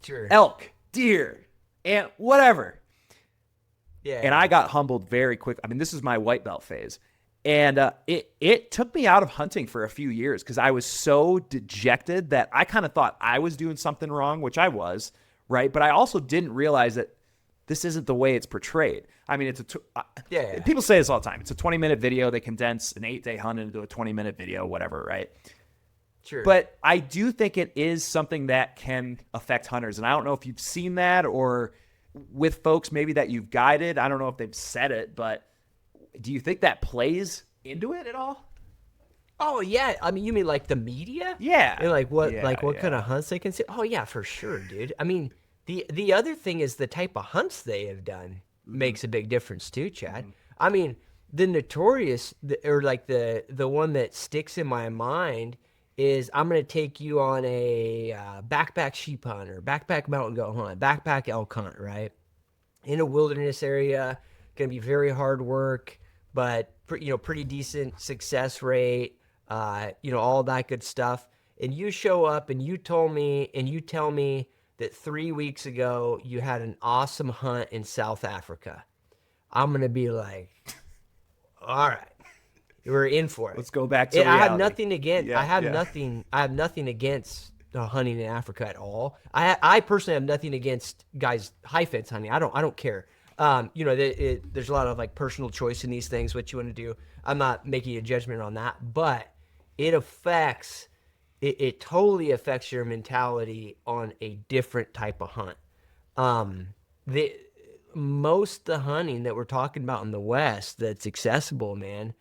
Sure. Elk, deer, and whatever. Yeah. And I got humbled very quick. I mean, this is my white belt phase. And it took me out of hunting for a few years because I was so dejected that I kind of thought I was doing something wrong, which I was, right? But I also didn't realize that this isn't the way it's portrayed. I mean, people say this all the time. It's a 20-minute video. They condense an 8-day hunt into a 20-minute video, whatever, right? Sure. But I do think it is something that can affect hunters. And I don't know if you've seen that or with folks maybe that you've guided. I don't know if they've said it, but do you think that plays into it at all? Oh yeah, I mean, you mean like the media? Yeah. And like what kind of hunts they can see? Oh yeah, for sure, dude. I mean, the other thing is the type of hunts they have done makes a big difference too, Chad. Mm-hmm. I mean, the notorious or like the one that sticks in my mind is I'm gonna take you on a backpack sheep hunt or backpack mountain goat hunt, backpack elk hunt, right? In a wilderness area, gonna be very hard work, but pretty decent success rate, all that good stuff. And you show up and you tell me that 3 weeks ago you had an awesome hunt in South Africa. I'm gonna be like, all right, we're in for it. Let's go back to reality. I have nothing against. I have nothing against hunting in Africa at all. I personally have nothing against guys high fence hunting. I don't care. There's a lot of like personal choice in these things, what you want to do. I'm not making a judgment on that, but it totally affects your mentality on a different type of hunt. Most the hunting that we're talking about in the West that's accessible, man,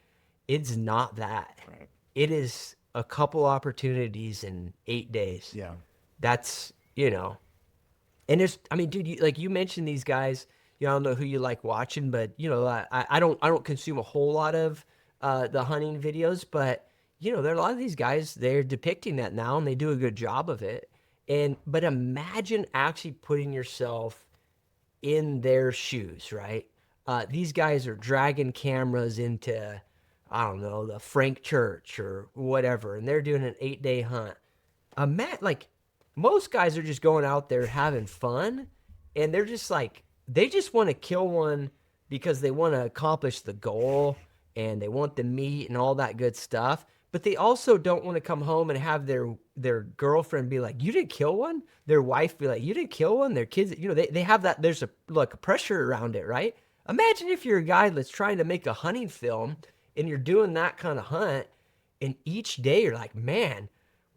it's not that. Right. It is a couple opportunities in 8 days. Yeah. That's, and there's, I mean, dude, you mentioned these guys. I don't know who you like watching, but I don't consume a whole lot of the hunting videos, but there are a lot of these guys, they're depicting that now and they do a good job of it. But imagine actually putting yourself in their shoes, right? These guys are dragging cameras into, I don't know, the Frank Church or whatever, and they're doing an 8-day hunt. Most guys are just going out there having fun, and they're just like, they just want to kill one because they want to accomplish the goal and they want the meat and all that good stuff. But they also don't want to come home and have their girlfriend be like, you didn't kill one? Their wife be like, you didn't kill one? Their kids, they have that, there's a pressure around it, right? Imagine if you're a guy that's trying to make a hunting film and you're doing that kind of hunt, and each day you're like, man,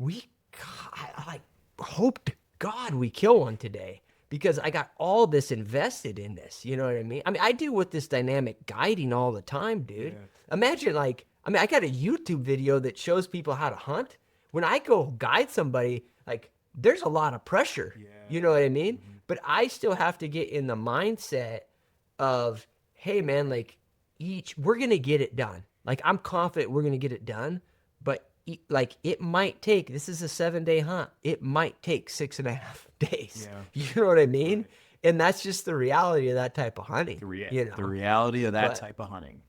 I hope to God we kill one today. Because I got all this invested in this, you know what I mean? I mean, I deal with this dynamic guiding all the time, dude. Yeah. Imagine I got a YouTube video that shows people how to hunt. When I go guide somebody, there's a lot of pressure. Yeah. You know what I mean? But I still have to get in the mindset of, hey man, like we're going to get it done. Like I'm confident we're going to get it done, but like it might take, this is a 7-day hunt. It might take 6.5 days. Yeah. You know what I mean? And that's just the reality of that type of hunting. The know? reality of that type of hunting.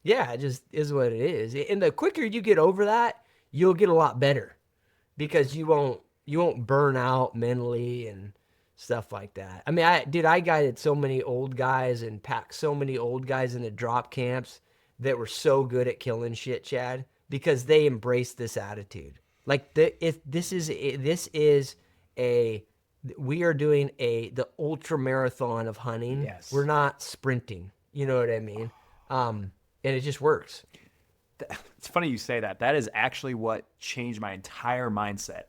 Yeah, it just is what it is. And the quicker you get over that, you'll get a lot better because you won't burn out mentally and stuff like that. I mean, I guided so many old guys and packed so many old guys into drop camps that were so good at killing shit, Chad, because they embraced this attitude. Like we are doing the ultra marathon of hunting. Yes. We're not sprinting. You know what I mean? And it just works. It's funny you say that. That is actually what changed my entire mindset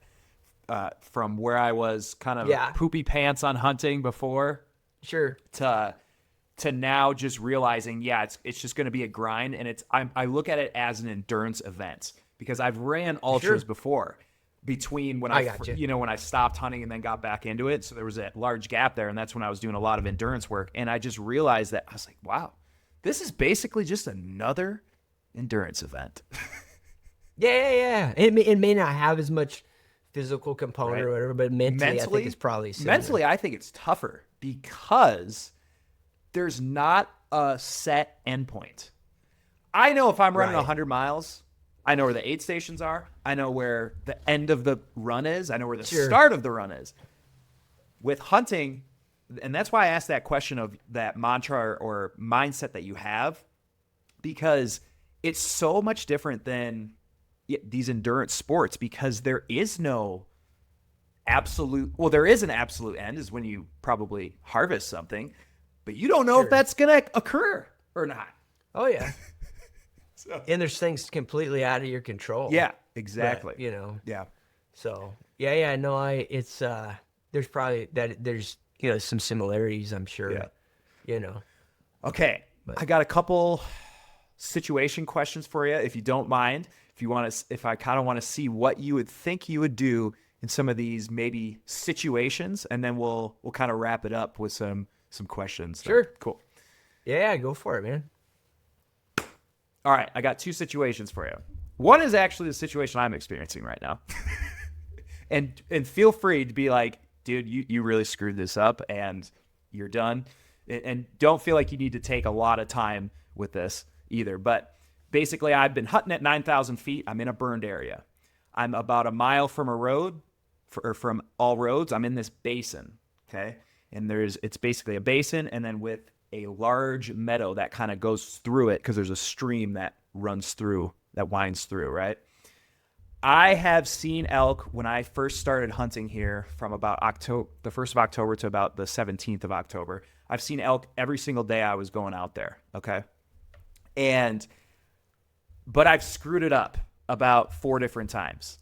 from where I was kind of poopy pants on hunting before. Sure. To now just realizing, it's just going to be a grind, and I look at it as an endurance event because I've ran ultras before. Between when when I stopped hunting and then got back into it, so there was a large gap there, and that's when I was doing a lot of endurance work, and I just realized that I was like, wow, this is basically just another endurance event. Yeah. It may not have as much physical component or whatever, but mentally I think it's probably similar. Mentally, I think it's tougher because there's not a set endpoint. I know if I'm running 100 miles, I know where the aid stations are. I know where the end of the run is. I know where the start of the run is. With hunting, and that's why I asked that question of that mantra or mindset that you have, because it's so much different than these endurance sports because there is no absolute, well, there is an absolute end is when you probably harvest something, but you don't know if that's going to occur or not. Oh, yeah. And there's things completely out of your control. Yeah, exactly. But, Yeah. So, no, it's, there's probably there's, some similarities, I'm sure. Yeah. Okay. But I got a couple situation questions for you, if you don't mind. If I kind of want to see what you would think you would do in some of these maybe situations, and then we'll kind of wrap it up with some questions. Sure. Cool. Yeah, go for it, man. All right, I got 2 situations for you. One is actually the situation I'm experiencing right now. and feel free to be like, dude, you really screwed this up and you're done. And don't feel like you need to take a lot of time with this either. But basically, I've been hunting at 9,000 feet. I'm in a burned area. I'm about a mile from a road, from all roads. I'm in this basin, okay? And it's basically a basin, and then with a large meadow that kind of goes through it because there's a stream that runs through, that winds through, right? I have seen elk when I first started hunting here from about the 1st of October to about the 17th of October. I've seen elk every single day I was going out there, okay? But I've screwed it up about 4 different times.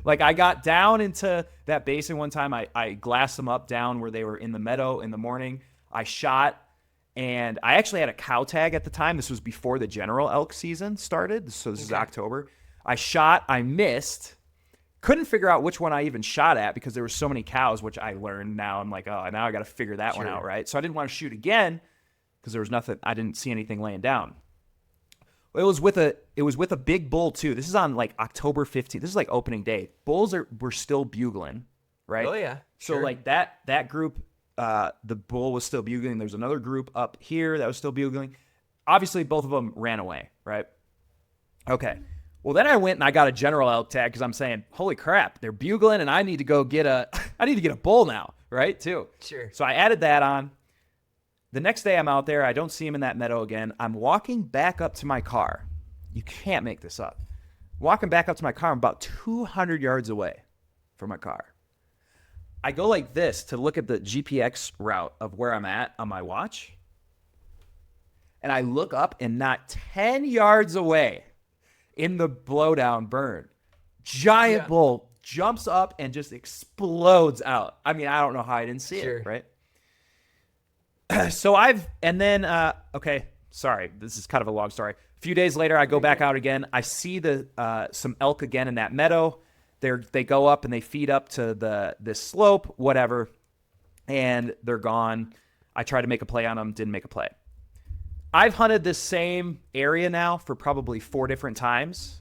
Like I got down into that basin one time. I glassed them up down where they were in the meadow in the morning. I shot, and I actually had a cow tag at the time. This was before the general elk season started. So this is October. I shot, I missed, couldn't figure out which one I even shot at because there were so many cows, which I learned now. I'm like, oh, now I got to figure that one out, right? So I didn't want to shoot again because there was nothing, I didn't see anything laying down. It was with a big bull too. This is on like October 15th. This is like opening day. Bulls were still bugling, right? Oh yeah. So like that group, the bull was still bugling. There's another group up here that was still bugling. Obviously, both of them ran away, right? Okay. Well, then I went and I got a general elk tag because I'm saying, holy crap, they're bugling, and I need to go get a bull now, right? Too. Sure. So I added that on. The next day I'm out there. I don't see him in that meadow again. I'm walking back up to my car. You can't make this up. Walking back up to my car. I'm about 200 yards away from my car. I go like this to look at the GPX route of where I'm at on my watch. And I look up, and not 10 yards away in the blowdown burn, giant bull jumps up and just explodes out. I mean, I don't know how I didn't see it, right? So okay, sorry, this is kind of a long story. A few days later, I go back out again. I see some elk again in that meadow. They go up and they feed up to this slope, whatever, and they're gone. I tried to make a play on them, didn't make a play. I've hunted this same area now for probably 4 different times.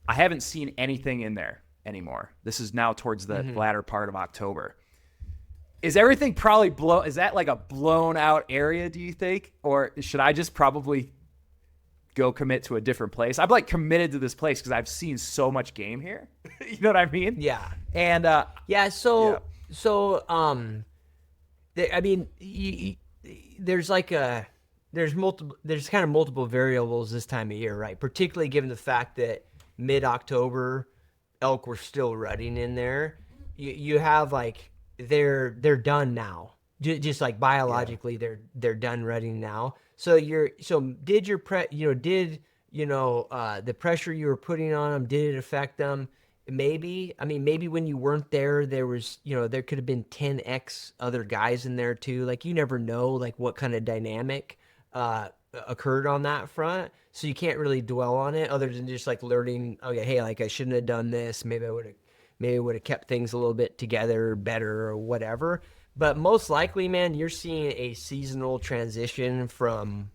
I haven't seen anything in there anymore. This is now towards the latter part of October. Is everything probably is that like a blown out area, do you think? Or should I just probably go commit to a different place? I'm like committed to this place because I've seen so much game here. You know what I mean? Yeah. And I mean, there's kind of multiple variables this time of year, right? Particularly given the fact that mid-October elk were still rutting in there. You have like they're done now. Just like biologically, they're done rutting now. So did the pressure you were putting on them, did it affect them? Maybe. I mean, maybe when you weren't there, there was, there could have been 10x other guys in there too. Like you never know like what kind of dynamic occurred on that front. So you can't really dwell on it other than just like learning, okay, hey, like I shouldn't have done this. Maybe I would have kept things a little bit together better or whatever. But most likely, man, you're seeing a seasonal transition from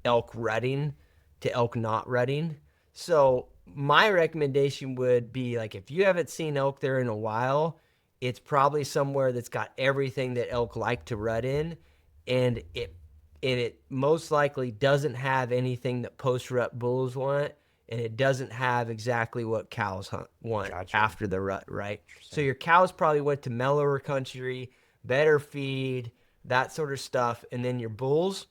elk rutting to elk not rutting. So my recommendation would be like, if you haven't seen elk there in a while, it's probably somewhere that's got everything that elk like to rut in. And it most likely doesn't have anything that post-rut bulls want. And it doesn't have exactly what cows want after the rut, right? So your cows probably went to mellower country, better feed, that sort of stuff. And then your bulls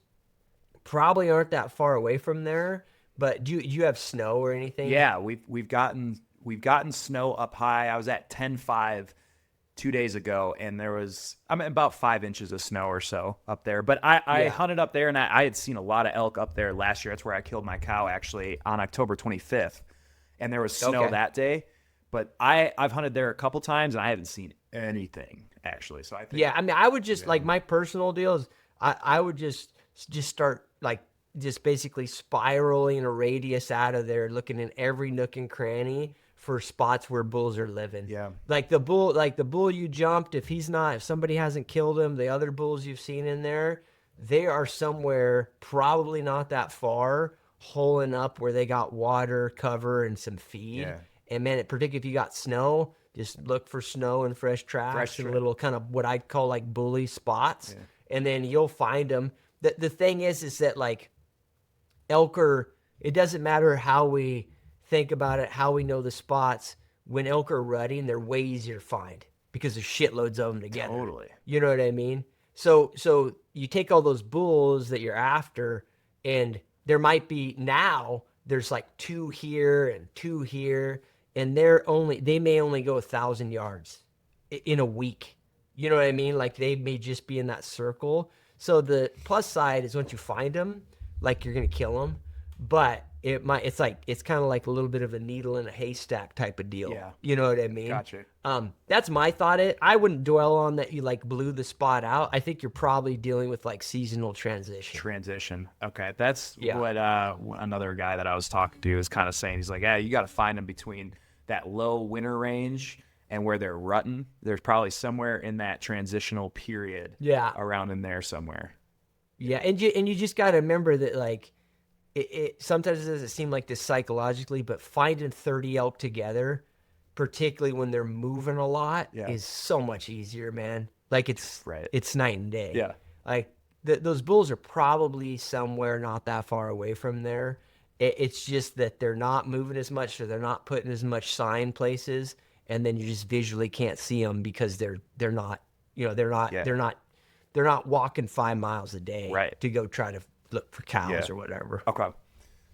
probably aren't that far away from there. But do you have snow or anything? Yeah, we've gotten snow up high. I was at 10.5 2 days ago, and there was about 5 inches of snow or so up there. But I hunted up there, and I had seen a lot of elk up there last year. That's where I killed my cow actually on October 25th, and there was snow that day. But I've hunted there a couple times, and I haven't seen anything actually. So I think I would just like my personal deal is I would just start like just basically spiraling a radius out of there, looking in every nook and cranny for spots where bulls are living. Yeah. Like the bull you jumped, if somebody hasn't killed him, the other bulls you've seen in there, they are somewhere probably not that far, holing up where they got water, cover, and some feed. Yeah. And man, particularly if you got snow, just look for snow and fresh tracks and little kind of what I call like bully spots. Yeah. And then you'll find them. The thing is that like elk it doesn't matter how we think about it, how we know the spots. When elk are rutting, they're way easier to find because there's shitloads of them together. Totally. You know what I mean? So you take all those bulls that you're after, and there might be now there's like 2 here and 2 here, and they may only go 1,000 yards in a week. You know what I mean? Like they may just be in that circle. So the plus side is once you find them, like you're gonna kill them, but it's kind of like a little bit of a needle in a haystack type of deal. Yeah. You know what I mean? Gotcha. That's my thought. I wouldn't dwell on that you like blew the spot out. I think you're probably dealing with like seasonal transition. Okay. That's what another guy that I was talking to is kind of saying. He's like, yeah, you got to find them between that low winter range and where they're rutting. There's probably somewhere in that transitional period. Yeah. Around in there somewhere. Yeah. And you just got to remember that like, it sometimes doesn't seem like this psychologically, but finding 30 elk together, particularly when they're moving a lot, is so much easier, man. Like it's night and day. Yeah. Like those bulls are probably somewhere not that far away from there. It's just that they're not moving as much, so they're not putting as much sign places, and then you just visually can't see them because they're not walking 5 miles a day to go try to look for cows or whatever. Okay.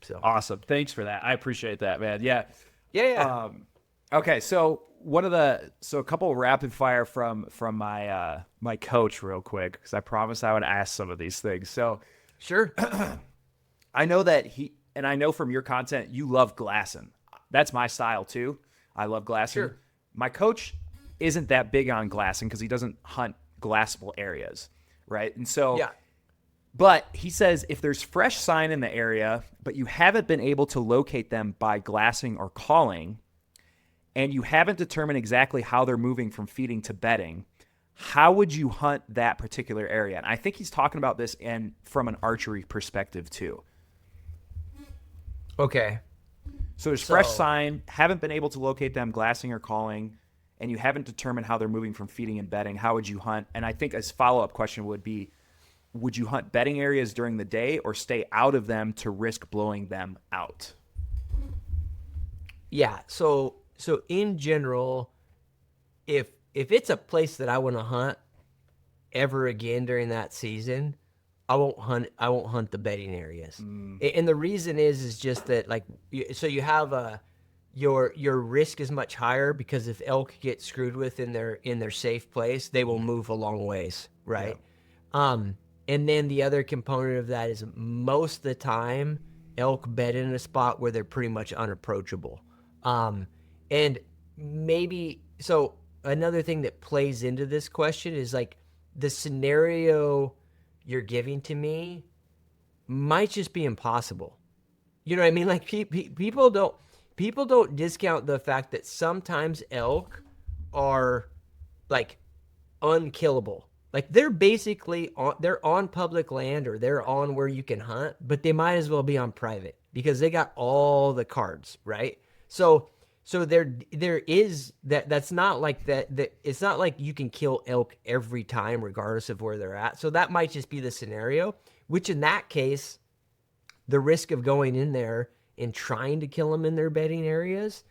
So awesome. Thanks for that. I appreciate that, man. Yeah. Yeah. Okay. So a couple of rapid fire from my my coach real quick, because I promised I would ask some of these things. So sure. I know that and I know from your content, you love glassing. That's my style too. I love glassing. Sure. My coach isn't that big on glassing because he doesn't hunt glassable areas. Right. And so, but he says if there's fresh sign in the area, but you haven't been able to locate them by glassing or calling, and you haven't determined exactly how they're moving from feeding to bedding, how would you hunt that particular area? And I think he's talking about this from an archery perspective too. Okay. So there's fresh sign, haven't been able to locate them glassing or calling, and you haven't determined how they're moving from feeding and bedding. How would you hunt? And I think a follow-up question would be, would you hunt bedding areas during the day or stay out of them to risk blowing them out? Yeah. So in general, if it's a place that I want to hunt ever again during that season, I won't hunt the bedding areas. And the reason is just that, like, so you have your risk is much higher, because if elk get screwed with in their safe place, they will move a long ways, right? Yeah. And then the other component of that is most of the time elk bed in a spot where they're pretty much unapproachable. And maybe, so another thing that plays into this question is, like, the scenario you're giving to me might just be impossible. You know what I mean? Like, people don't discount the fact that sometimes elk are, like, unkillable. Like, they're basically they're on public land, or they're on where you can hunt, but they might as well be on private because they got all the cards, right? So there is that's not like that it's not like you can kill elk every time regardless of where they're at. So that might just be the scenario, which in that case, the risk of going in there and trying to kill them in their bedding areas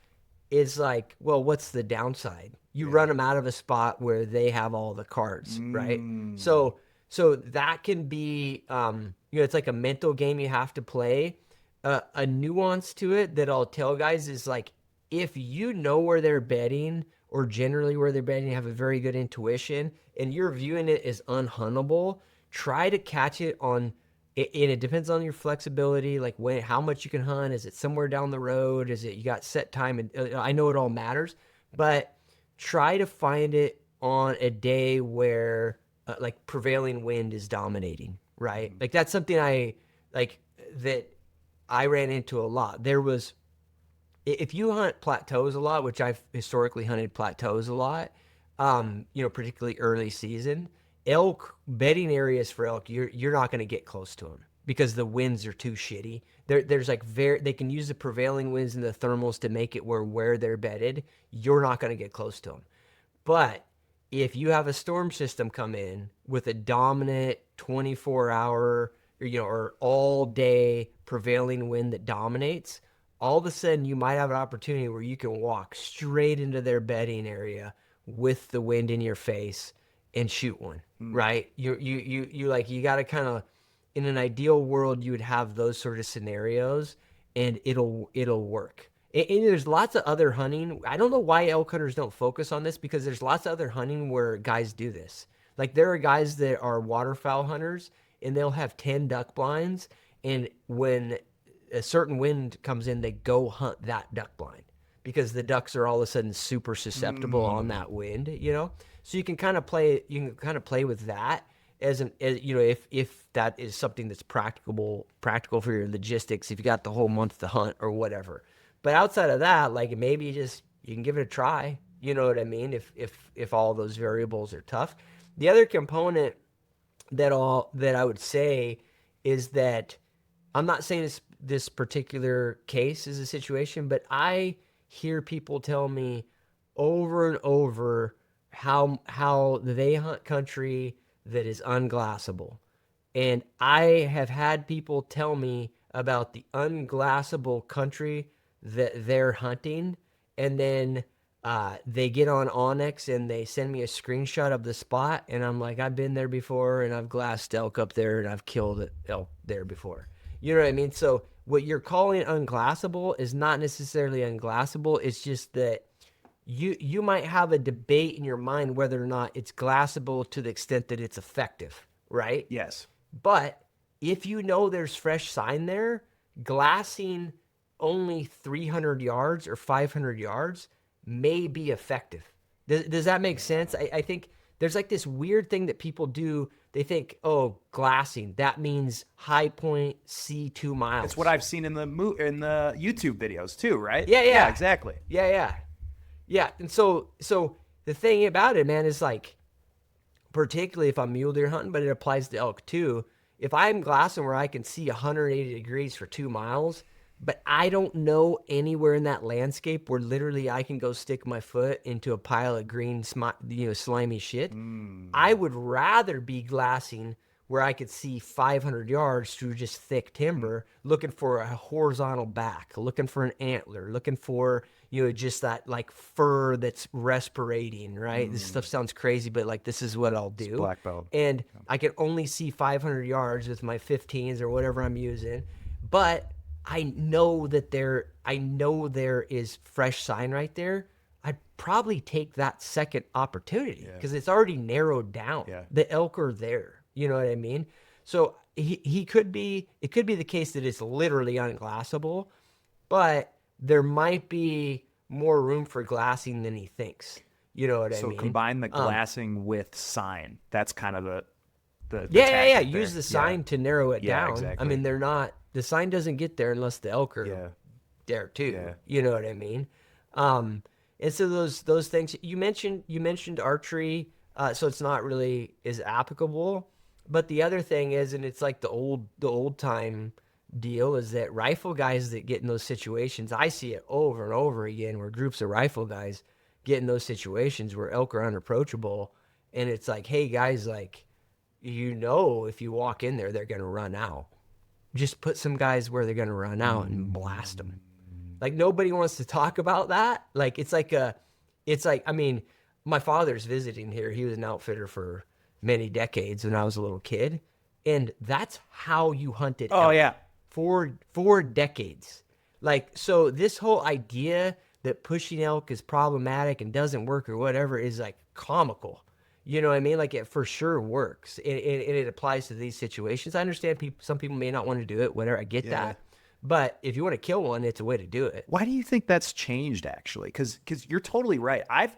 is like, well, what's the downside? You run them out of a spot where they have all the cards, right? So that can be, it's like a mental game you have to play. A nuance to it that I'll tell guys is, like, if you know where they're bedding, or generally where they're bedding, you have a very good intuition, and you're viewing it as unhuntable, try to catch it on. And it depends on your flexibility, like how much you can hunt. Is it somewhere down the road? Is it you got set time? And I know it all matters, but try to find it on a day where like prevailing wind is dominating, right? Like, that's something that I ran into a lot. If you hunt plateaus a lot, which I've historically hunted plateaus a lot, particularly early season, elk bedding areas for elk, you're not going to get close to them because the winds are too shitty. There's like they can use the prevailing winds and the thermals to make it where they're bedded, you're not going to get close to them. But if you have a storm system come in with a dominant 24-hour or all day prevailing wind that dominates, all of a sudden you might have an opportunity where you can walk straight into their bedding area with the wind in your face and shoot one, right? You got to kind of, in an ideal world, you would have those sort of scenarios, and it'll work. And there's lots of other hunting. I don't know why elk hunters don't focus on this, because there's lots of other hunting where guys do this. Like, there are guys that are waterfowl hunters, and they'll have 10 duck blinds, and when a certain wind comes in, they go hunt that duck blind because the ducks are all of a sudden super susceptible on that wind, So you can kind of play with that as if that is something that's practical for your logistics, if you got the whole month to hunt or whatever. But outside of that, like, maybe you can give it a try. You know what I mean? If all those variables are tough. The other component that I would say is that I'm not saying this particular case is a situation, but I hear people tell me over and over how they hunt country that is unglassable. And I have had people tell me about the unglassable country that they're hunting, and then they get on Onyx and they send me a screenshot of the spot, and I'm like, I've been there before, and I've glassed elk up there, and I've killed elk there before. You know what I mean? So what you're calling unglassable is not necessarily unglassable. It's just that you might have a debate in your mind whether or not it's glassable to the extent that it's effective, right? Yes. But if you know there's fresh sign there, glassing only 300 yards or 500 yards may be effective. Does that make sense? I think there's like this weird thing that people do. They think, oh, glassing, that means high point, see 2 miles. It's what I've seen in the YouTube videos too, right? Yeah. Exactly. Yeah. Yeah, and so the thing about it, man, is like, particularly if I'm mule deer hunting, but it applies to elk too. If I'm glassing where I can see 180 degrees for 2 miles, but I don't know anywhere in that landscape where literally I can go stick my foot into a pile of green, slimy shit, I would rather be glassing where I could see 500 yards through just thick timber, looking for a horizontal back, looking for an antler, looking for, just that like fur that's respirating, right? This stuff sounds crazy, but like this is what I'll do. It's black belt. And I can only see 500 yards with my 15s or whatever I'm using, but I know there is fresh sign right there. I'd probably take that second opportunity because it's already narrowed down. Yeah. The elk are there. You know what I mean? So it could be the case that it's literally unglassable, but there might be more room for glassing than he thinks. You know what I mean? So combine the glassing with sign. That's kind of the yeah. tactic Use there. the sign to narrow it down. Exactly. I mean, the sign doesn't get there unless the elk are there too. Yeah. You know what I mean? And so those things you mentioned archery, so it's not really as applicable. But the other thing is, and it's like the old time deal, is that rifle guys that get in those situations, I see it over and over again where groups of rifle guys get in those situations where elk are unapproachable, and it's like, hey guys, like, if you walk in there, they're gonna run out. Just put some guys where they're gonna run out and blast them. Like, nobody wants to talk about that. Like, I mean, my father's visiting here. He was an outfitter for many decades when I was a little kid, and that's how you hunted elk. Oh yeah, for decades. Like, so this whole idea that pushing elk is problematic and doesn't work or whatever is like comical. You know what I mean? Like, it for sure works, and it applies to these situations. I understand some people may not want to do it, whatever. I get that. But if you want to kill one, it's a way to do it. Why do you think that's changed, actually? Because you're totally right. I've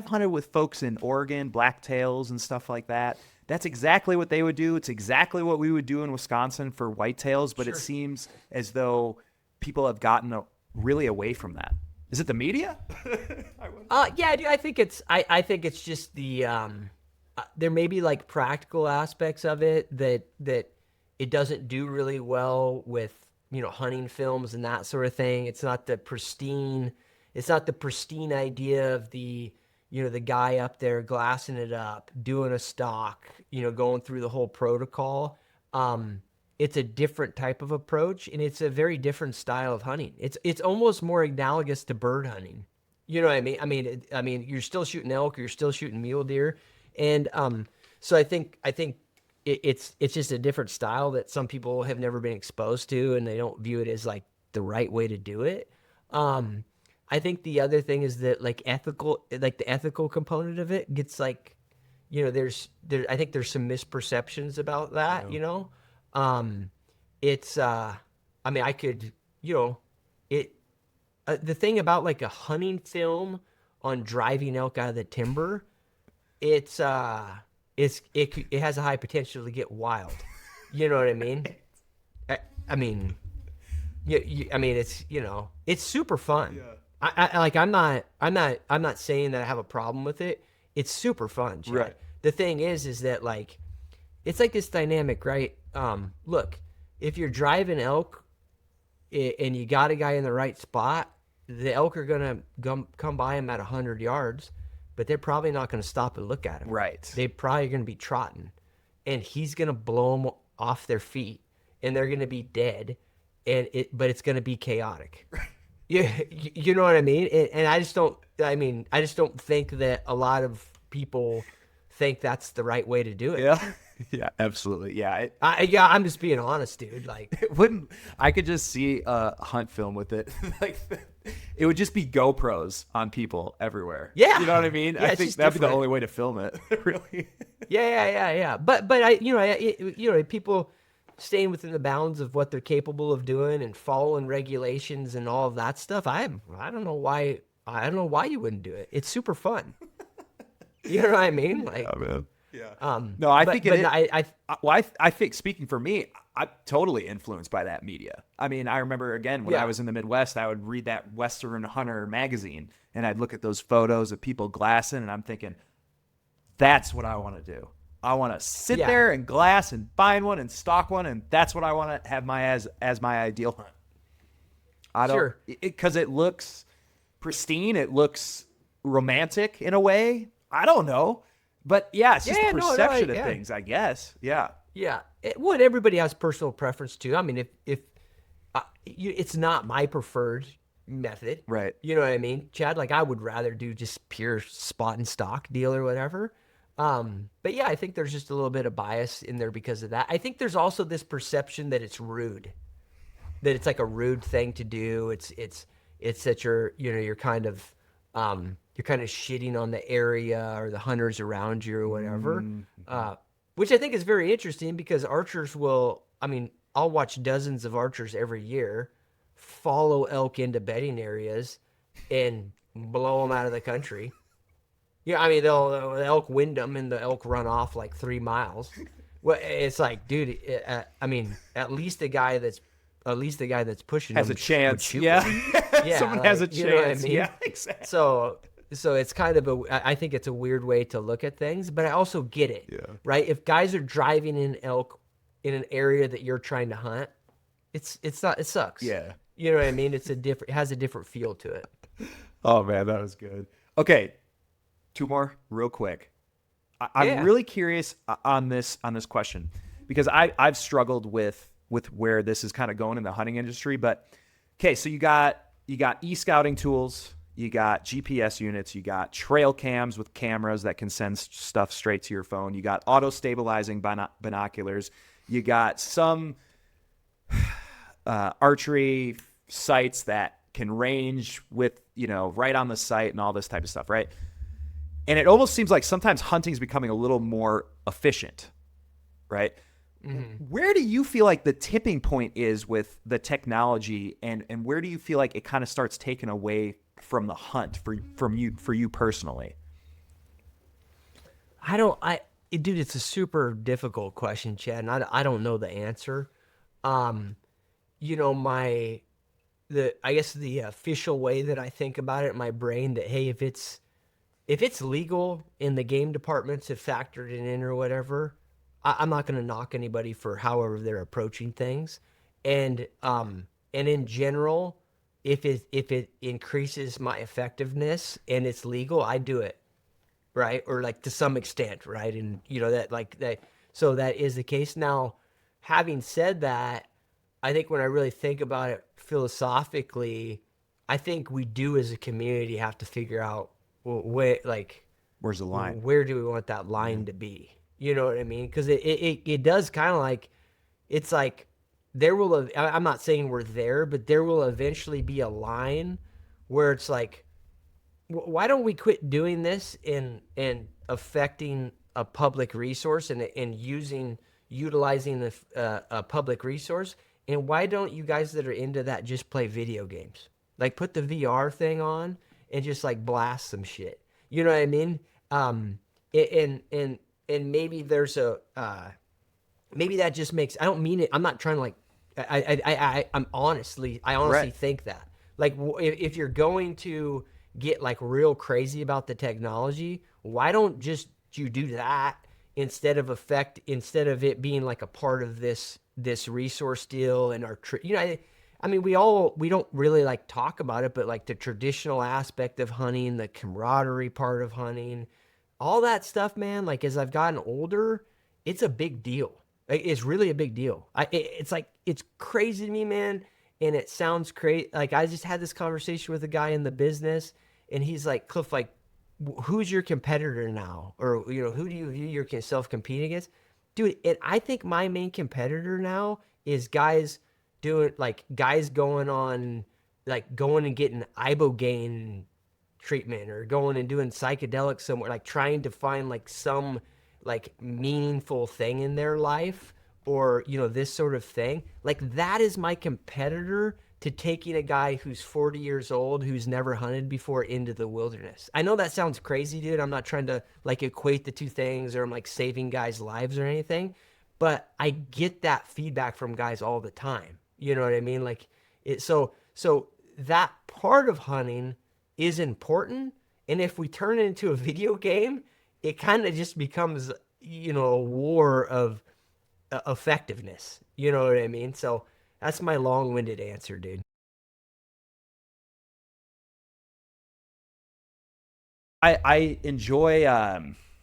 hunted with folks in Oregon, blacktails and stuff like that. That's exactly what they would do. It's exactly what we would do in Wisconsin for whitetails, but It seems as though people have gotten really away from that. Is it the media? Yeah, dude, I think it's just the there may be like practical aspects of it that it doesn't do really well with, hunting films and that sort of thing. It's not the pristine idea of the guy up there glassing it up, doing a stock, going through the whole protocol. It's a different type of approach, and it's a very different style of hunting. It's almost more analogous to bird hunting. You know what I mean? I mean, you're still shooting elk, or you're still shooting mule deer, and so I think it's just a different style that some people have never been exposed to, and they don't view it as like the right way to do it. I think the other thing is that the ethical component of it gets like, I think there's some misperceptions about that, it's, I mean, I could, the thing about like a hunting film on driving elk out of the timber, it has a high potential to get wild. You know what I mean? I mean, it's super fun. Yeah. I'm not saying that I have a problem with it. It's super fun, Chad. Right. The thing is that like, it's like this dynamic, right? Look, if you're driving elk and you got a guy in the right spot, the elk are gonna come by him at 100 yards, but they're probably not gonna stop and look at him. Right. They're probably gonna be trotting, and he's gonna blow them off their feet, and they're gonna be dead, but it's gonna be chaotic. Yeah, you know what I mean? And I just don't think that a lot of people think that's the right way to do it. Yeah. Yeah, absolutely. Yeah. I'm just being honest, dude. Like, I could just see a hunt film with it. Like, it would just be GoPros on people everywhere. Yeah. You know what I mean? Yeah, I think that'd be the only way to film it, really. Yeah. But people staying within the bounds of what they're capable of doing and following regulations and all of that stuff. I don't know why you wouldn't do it. It's super fun. You know what I mean? Like, yeah, man. Yeah. No, I think I think, speaking for me, I'm totally influenced by that media. I mean, I remember, again, when I was in the Midwest, I would read that Western Hunter magazine, and I'd look at those photos of people glassing, and I'm thinking, that's what I want to do. I want to sit there and glass and find one and stalk one, and that's what I want to have as my ideal hunt. I don't, because it looks pristine, it looks romantic in a way. I don't know, but it's just the perception of things, I guess. Yeah. Everybody has personal preference too. I mean, if it's not my preferred method, right? You know what I mean, Chad? Like, I would rather do just pure spot and stock deal or whatever. But I think there's just a little bit of bias in there because of that. I think there's also this perception that it's rude, that it's like a rude thing to do. It's that you're kind of shitting on the area or the hunters around you or whatever. Which I think is very interesting because archers I'll watch dozens of archers every year follow elk into bedding areas and blow them out of the country. Yeah, I mean, the elk wind them and the elk run off like 3 miles. Well, it's like, dude, I mean, at least the guy that's pushing has them a chance. Someone like, has a chance. You know what I mean? Yeah, exactly. So it's kind of I think it's a weird way to look at things, but I also get it. Yeah. Right? If guys are driving in elk in an area that you're trying to hunt, it sucks. Yeah. You know what I mean? It has a different feel to it. Oh man, that was good. Okay. 2 more real quick. I'm really curious on this question because I've struggled with where this is kind of going in the hunting industry. But okay, so you got e-scouting tools, you got GPS units, you got trail cams with cameras that can send stuff straight to your phone, you got auto stabilizing binoculars, you got some archery sights that can range with right on the site and all this type of stuff, right? And it almost seems like sometimes hunting is becoming a little more efficient, right? Mm-hmm. Where do you feel like the tipping point is with the technology, and where do you feel like it kind of starts taking away from the hunt for you personally? Dude, it's a super difficult question, Chad, and I don't know the answer. I guess the official way that I think about it in my brain, that hey, if it's legal and the game departments have factored it in or whatever, I'm not going to knock anybody for however they're approaching things. And in general, if it increases my effectiveness and it's legal, I do it, right? Or like to some extent, right? And so that is the case. Now, having said that, I think when I really think about it philosophically, I think we do as a community have to figure out, well, where's the line? Where do we want that line to be? You know what I mean? Because it does kind of like, it's like I'm not saying we're there, but there will eventually be a line where it's like, why don't we quit doing this and affecting a public resource and utilizing a public resource? And why don't you guys that are into that just play video games? Like, put the VR thing on and just like blast some shit. You know what I mean? And maybe there's maybe that just makes, I don't mean it. I'm not trying to like, I honestly right. think that like, if you're going to get like real crazy about the technology, why don't just you do that instead of it being like a part of this resource deal and our, I mean, we don't really like talk about it, but like the traditional aspect of hunting, the camaraderie part of hunting, all that stuff, man, like as I've gotten older, it's a big deal. It's really a big deal. It's like, it's crazy to me, man. And it sounds crazy. Like, I just had this conversation with a guy in the business and he's like, Cliff, like, who's your competitor now? Or, who do you view yourself competing against? Dude, and I think my main competitor now is guys going on, like going and getting ibogaine treatment or going and doing psychedelics somewhere, like trying to find like some like meaningful thing in their life or, this sort of thing. Like, that is my competitor to taking a guy who's 40 years old, who's never hunted before, into the wilderness. I know that sounds crazy, dude. I'm not trying to like equate the two things or I'm like saving guys' lives or anything. but I get that feedback from guys all the time. You know what I mean? Like so that part of hunting is important. And if we turn it into a video game, it kind of just becomes, a war of effectiveness. You know what I mean? So that's my long-winded answer, dude. I enjoy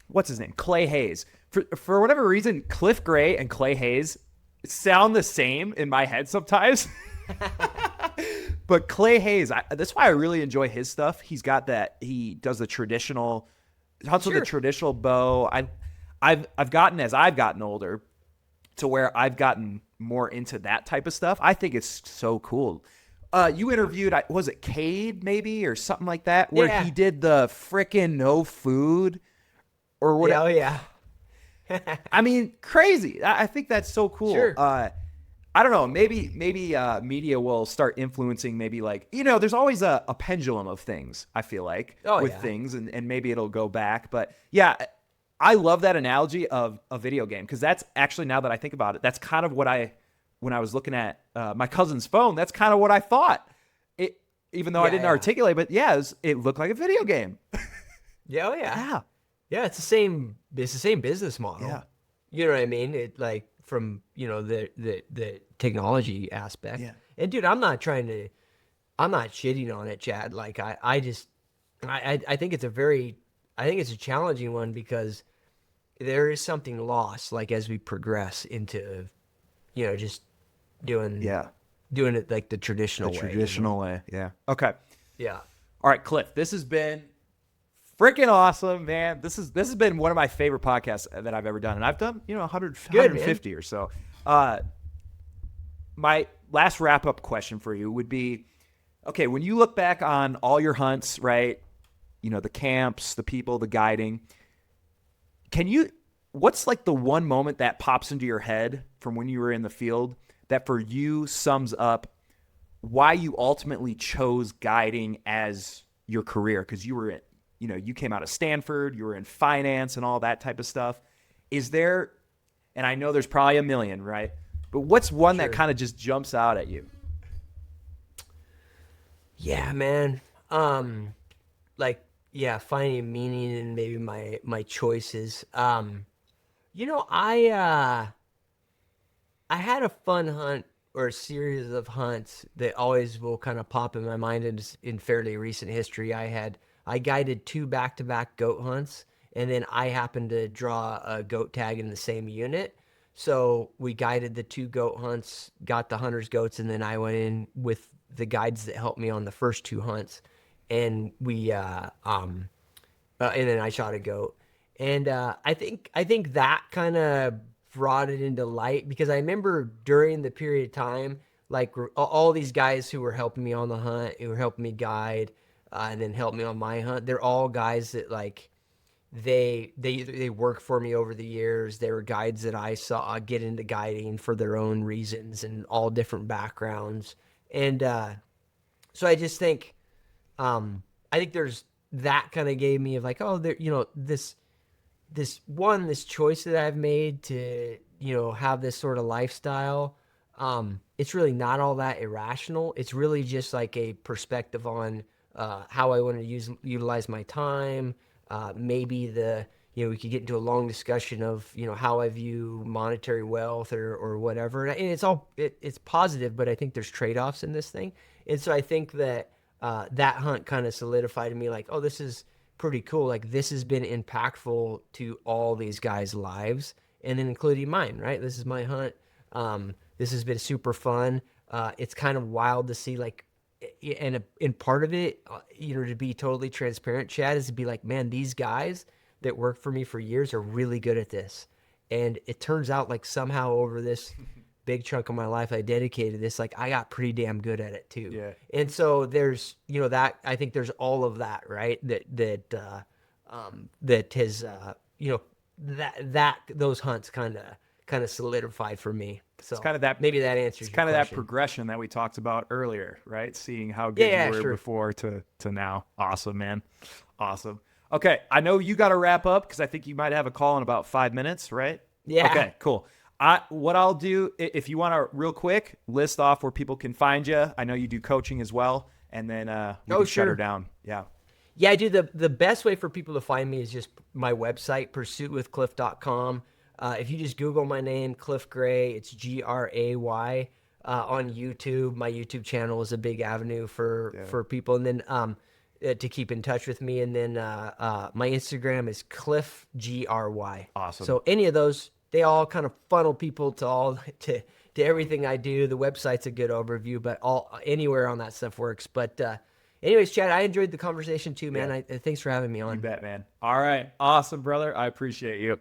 what's his name? Clay Hayes. For whatever reason, Cliff Gray and Clay Hayes sound the same in my head sometimes. But Clay Hayes, that's why I really enjoy his stuff. He does the traditional hunts with the traditional bow. I've gotten, as I've gotten older, to where I've gotten more into that type of stuff. I think it's so cool. You interviewed, was it Cade maybe or something like that, where he did the frickin' no food or whatever. Yeah, oh yeah. I mean, crazy. I think that's so cool. Sure. I don't know. Maybe media will start influencing. Maybe like, there's always a pendulum of things. I feel like things, and maybe it'll go back. But yeah, I love that analogy of a video game, because that's actually, now that I think about it, that's kind of what when I was looking at my cousin's phone, that's kind of what I thought. Even though I didn't articulate, but it looked like a video game. Yeah, oh yeah. Yeah, it's the same business model. Yeah. You know what I mean? It, like, from, the technology aspect. Yeah. And dude, I'm not shitting on it, Chad. Like I think it's a challenging one, because there is something lost, like, as we progress into, just doing it like the traditional way. Yeah. Okay. Yeah. All right, Cliff, this has been freaking awesome, man. This has been one of my favorite podcasts that I've ever done, and I've done 150 or so. My last wrap up question for you would be, okay, when you look back on all your hunts, right? The camps, the people, the guiding. What's like the one moment that pops into your head from when you were in the field that for you sums up why you ultimately chose guiding as your career? Because you were you came out of Stanford, you were in finance and all that type of stuff. Is there, and I know there's probably a million, right? But what's one that kind of just jumps out at you? Yeah, man. Finding meaning in maybe my choices. I had a fun hunt, or a series of hunts, that always will kind of pop in my mind in fairly recent history. I guided 2 back-to-back goat hunts, and then I happened to draw a goat tag in the same unit. So we guided the 2 goat hunts, got the hunter's goats, and then I went in with the guides that helped me on the first 2 hunts, and we and then I shot a goat. And I think that kind of brought it into light, because I remember during the period of time, like, all these guys who were helping me on the hunt, who were helping me guide, and then helped me on my hunt, they're all guys that, like, they worked for me over the years. They were guides that I saw get into guiding for their own reasons, and all different backgrounds. And so I just think, I think there's that kind of gave me of like, oh, there, this choice that I've made to, have this sort of lifestyle. It's really not all that irrational. It's really just like a perspective on how I want to utilize my time. Maybe we could get into a long discussion of, how I view monetary wealth or whatever. And it's positive, but I think there's trade-offs in this thing. And so I think that that hunt kind of solidified to me, like, oh, this is pretty cool. Like, this has been impactful to all these guys' lives, and then including mine, right? This is my hunt. This has been super fun. It's kind of wild to see, like, and part of it, to be totally transparent, Chad, is to be like, man, these guys that worked for me for years are really good at this. And it turns out, like, somehow over this big chunk of my life I dedicated this, like, I got pretty damn good at it too. Yeah. And so there's, that, I think there's all of that, right? That has, those hunts kind of solidified for me. So It's kind of that, maybe that answers it's kind of question. that progression that we talked about earlier, right? Seeing how good you were before to now. Awesome, man. Awesome. Okay, I know you got to wrap up because I think you might have a call in about 5 minutes, right? Yeah. Okay, cool. What I'll do, if you want to real quick list off where people can find you. I know you do coaching as well, and then we can shut her down. Yeah. Yeah, I do. The best way for people to find me is just my website, pursuitwithcliff.com. If you just Google my name, Cliff Gray, it's Gray. On YouTube, my YouTube channel is a big avenue for people, and then to keep in touch with me. And then my Instagram is Cliff Gry. Awesome. So any of those, they all kind of funnel people to everything I do. The website's a good overview, but anywhere on that stuff works. But anyways, Chad, I enjoyed the conversation too, man. Thanks for having me on. You bet, man. All right. Awesome, brother. I appreciate you.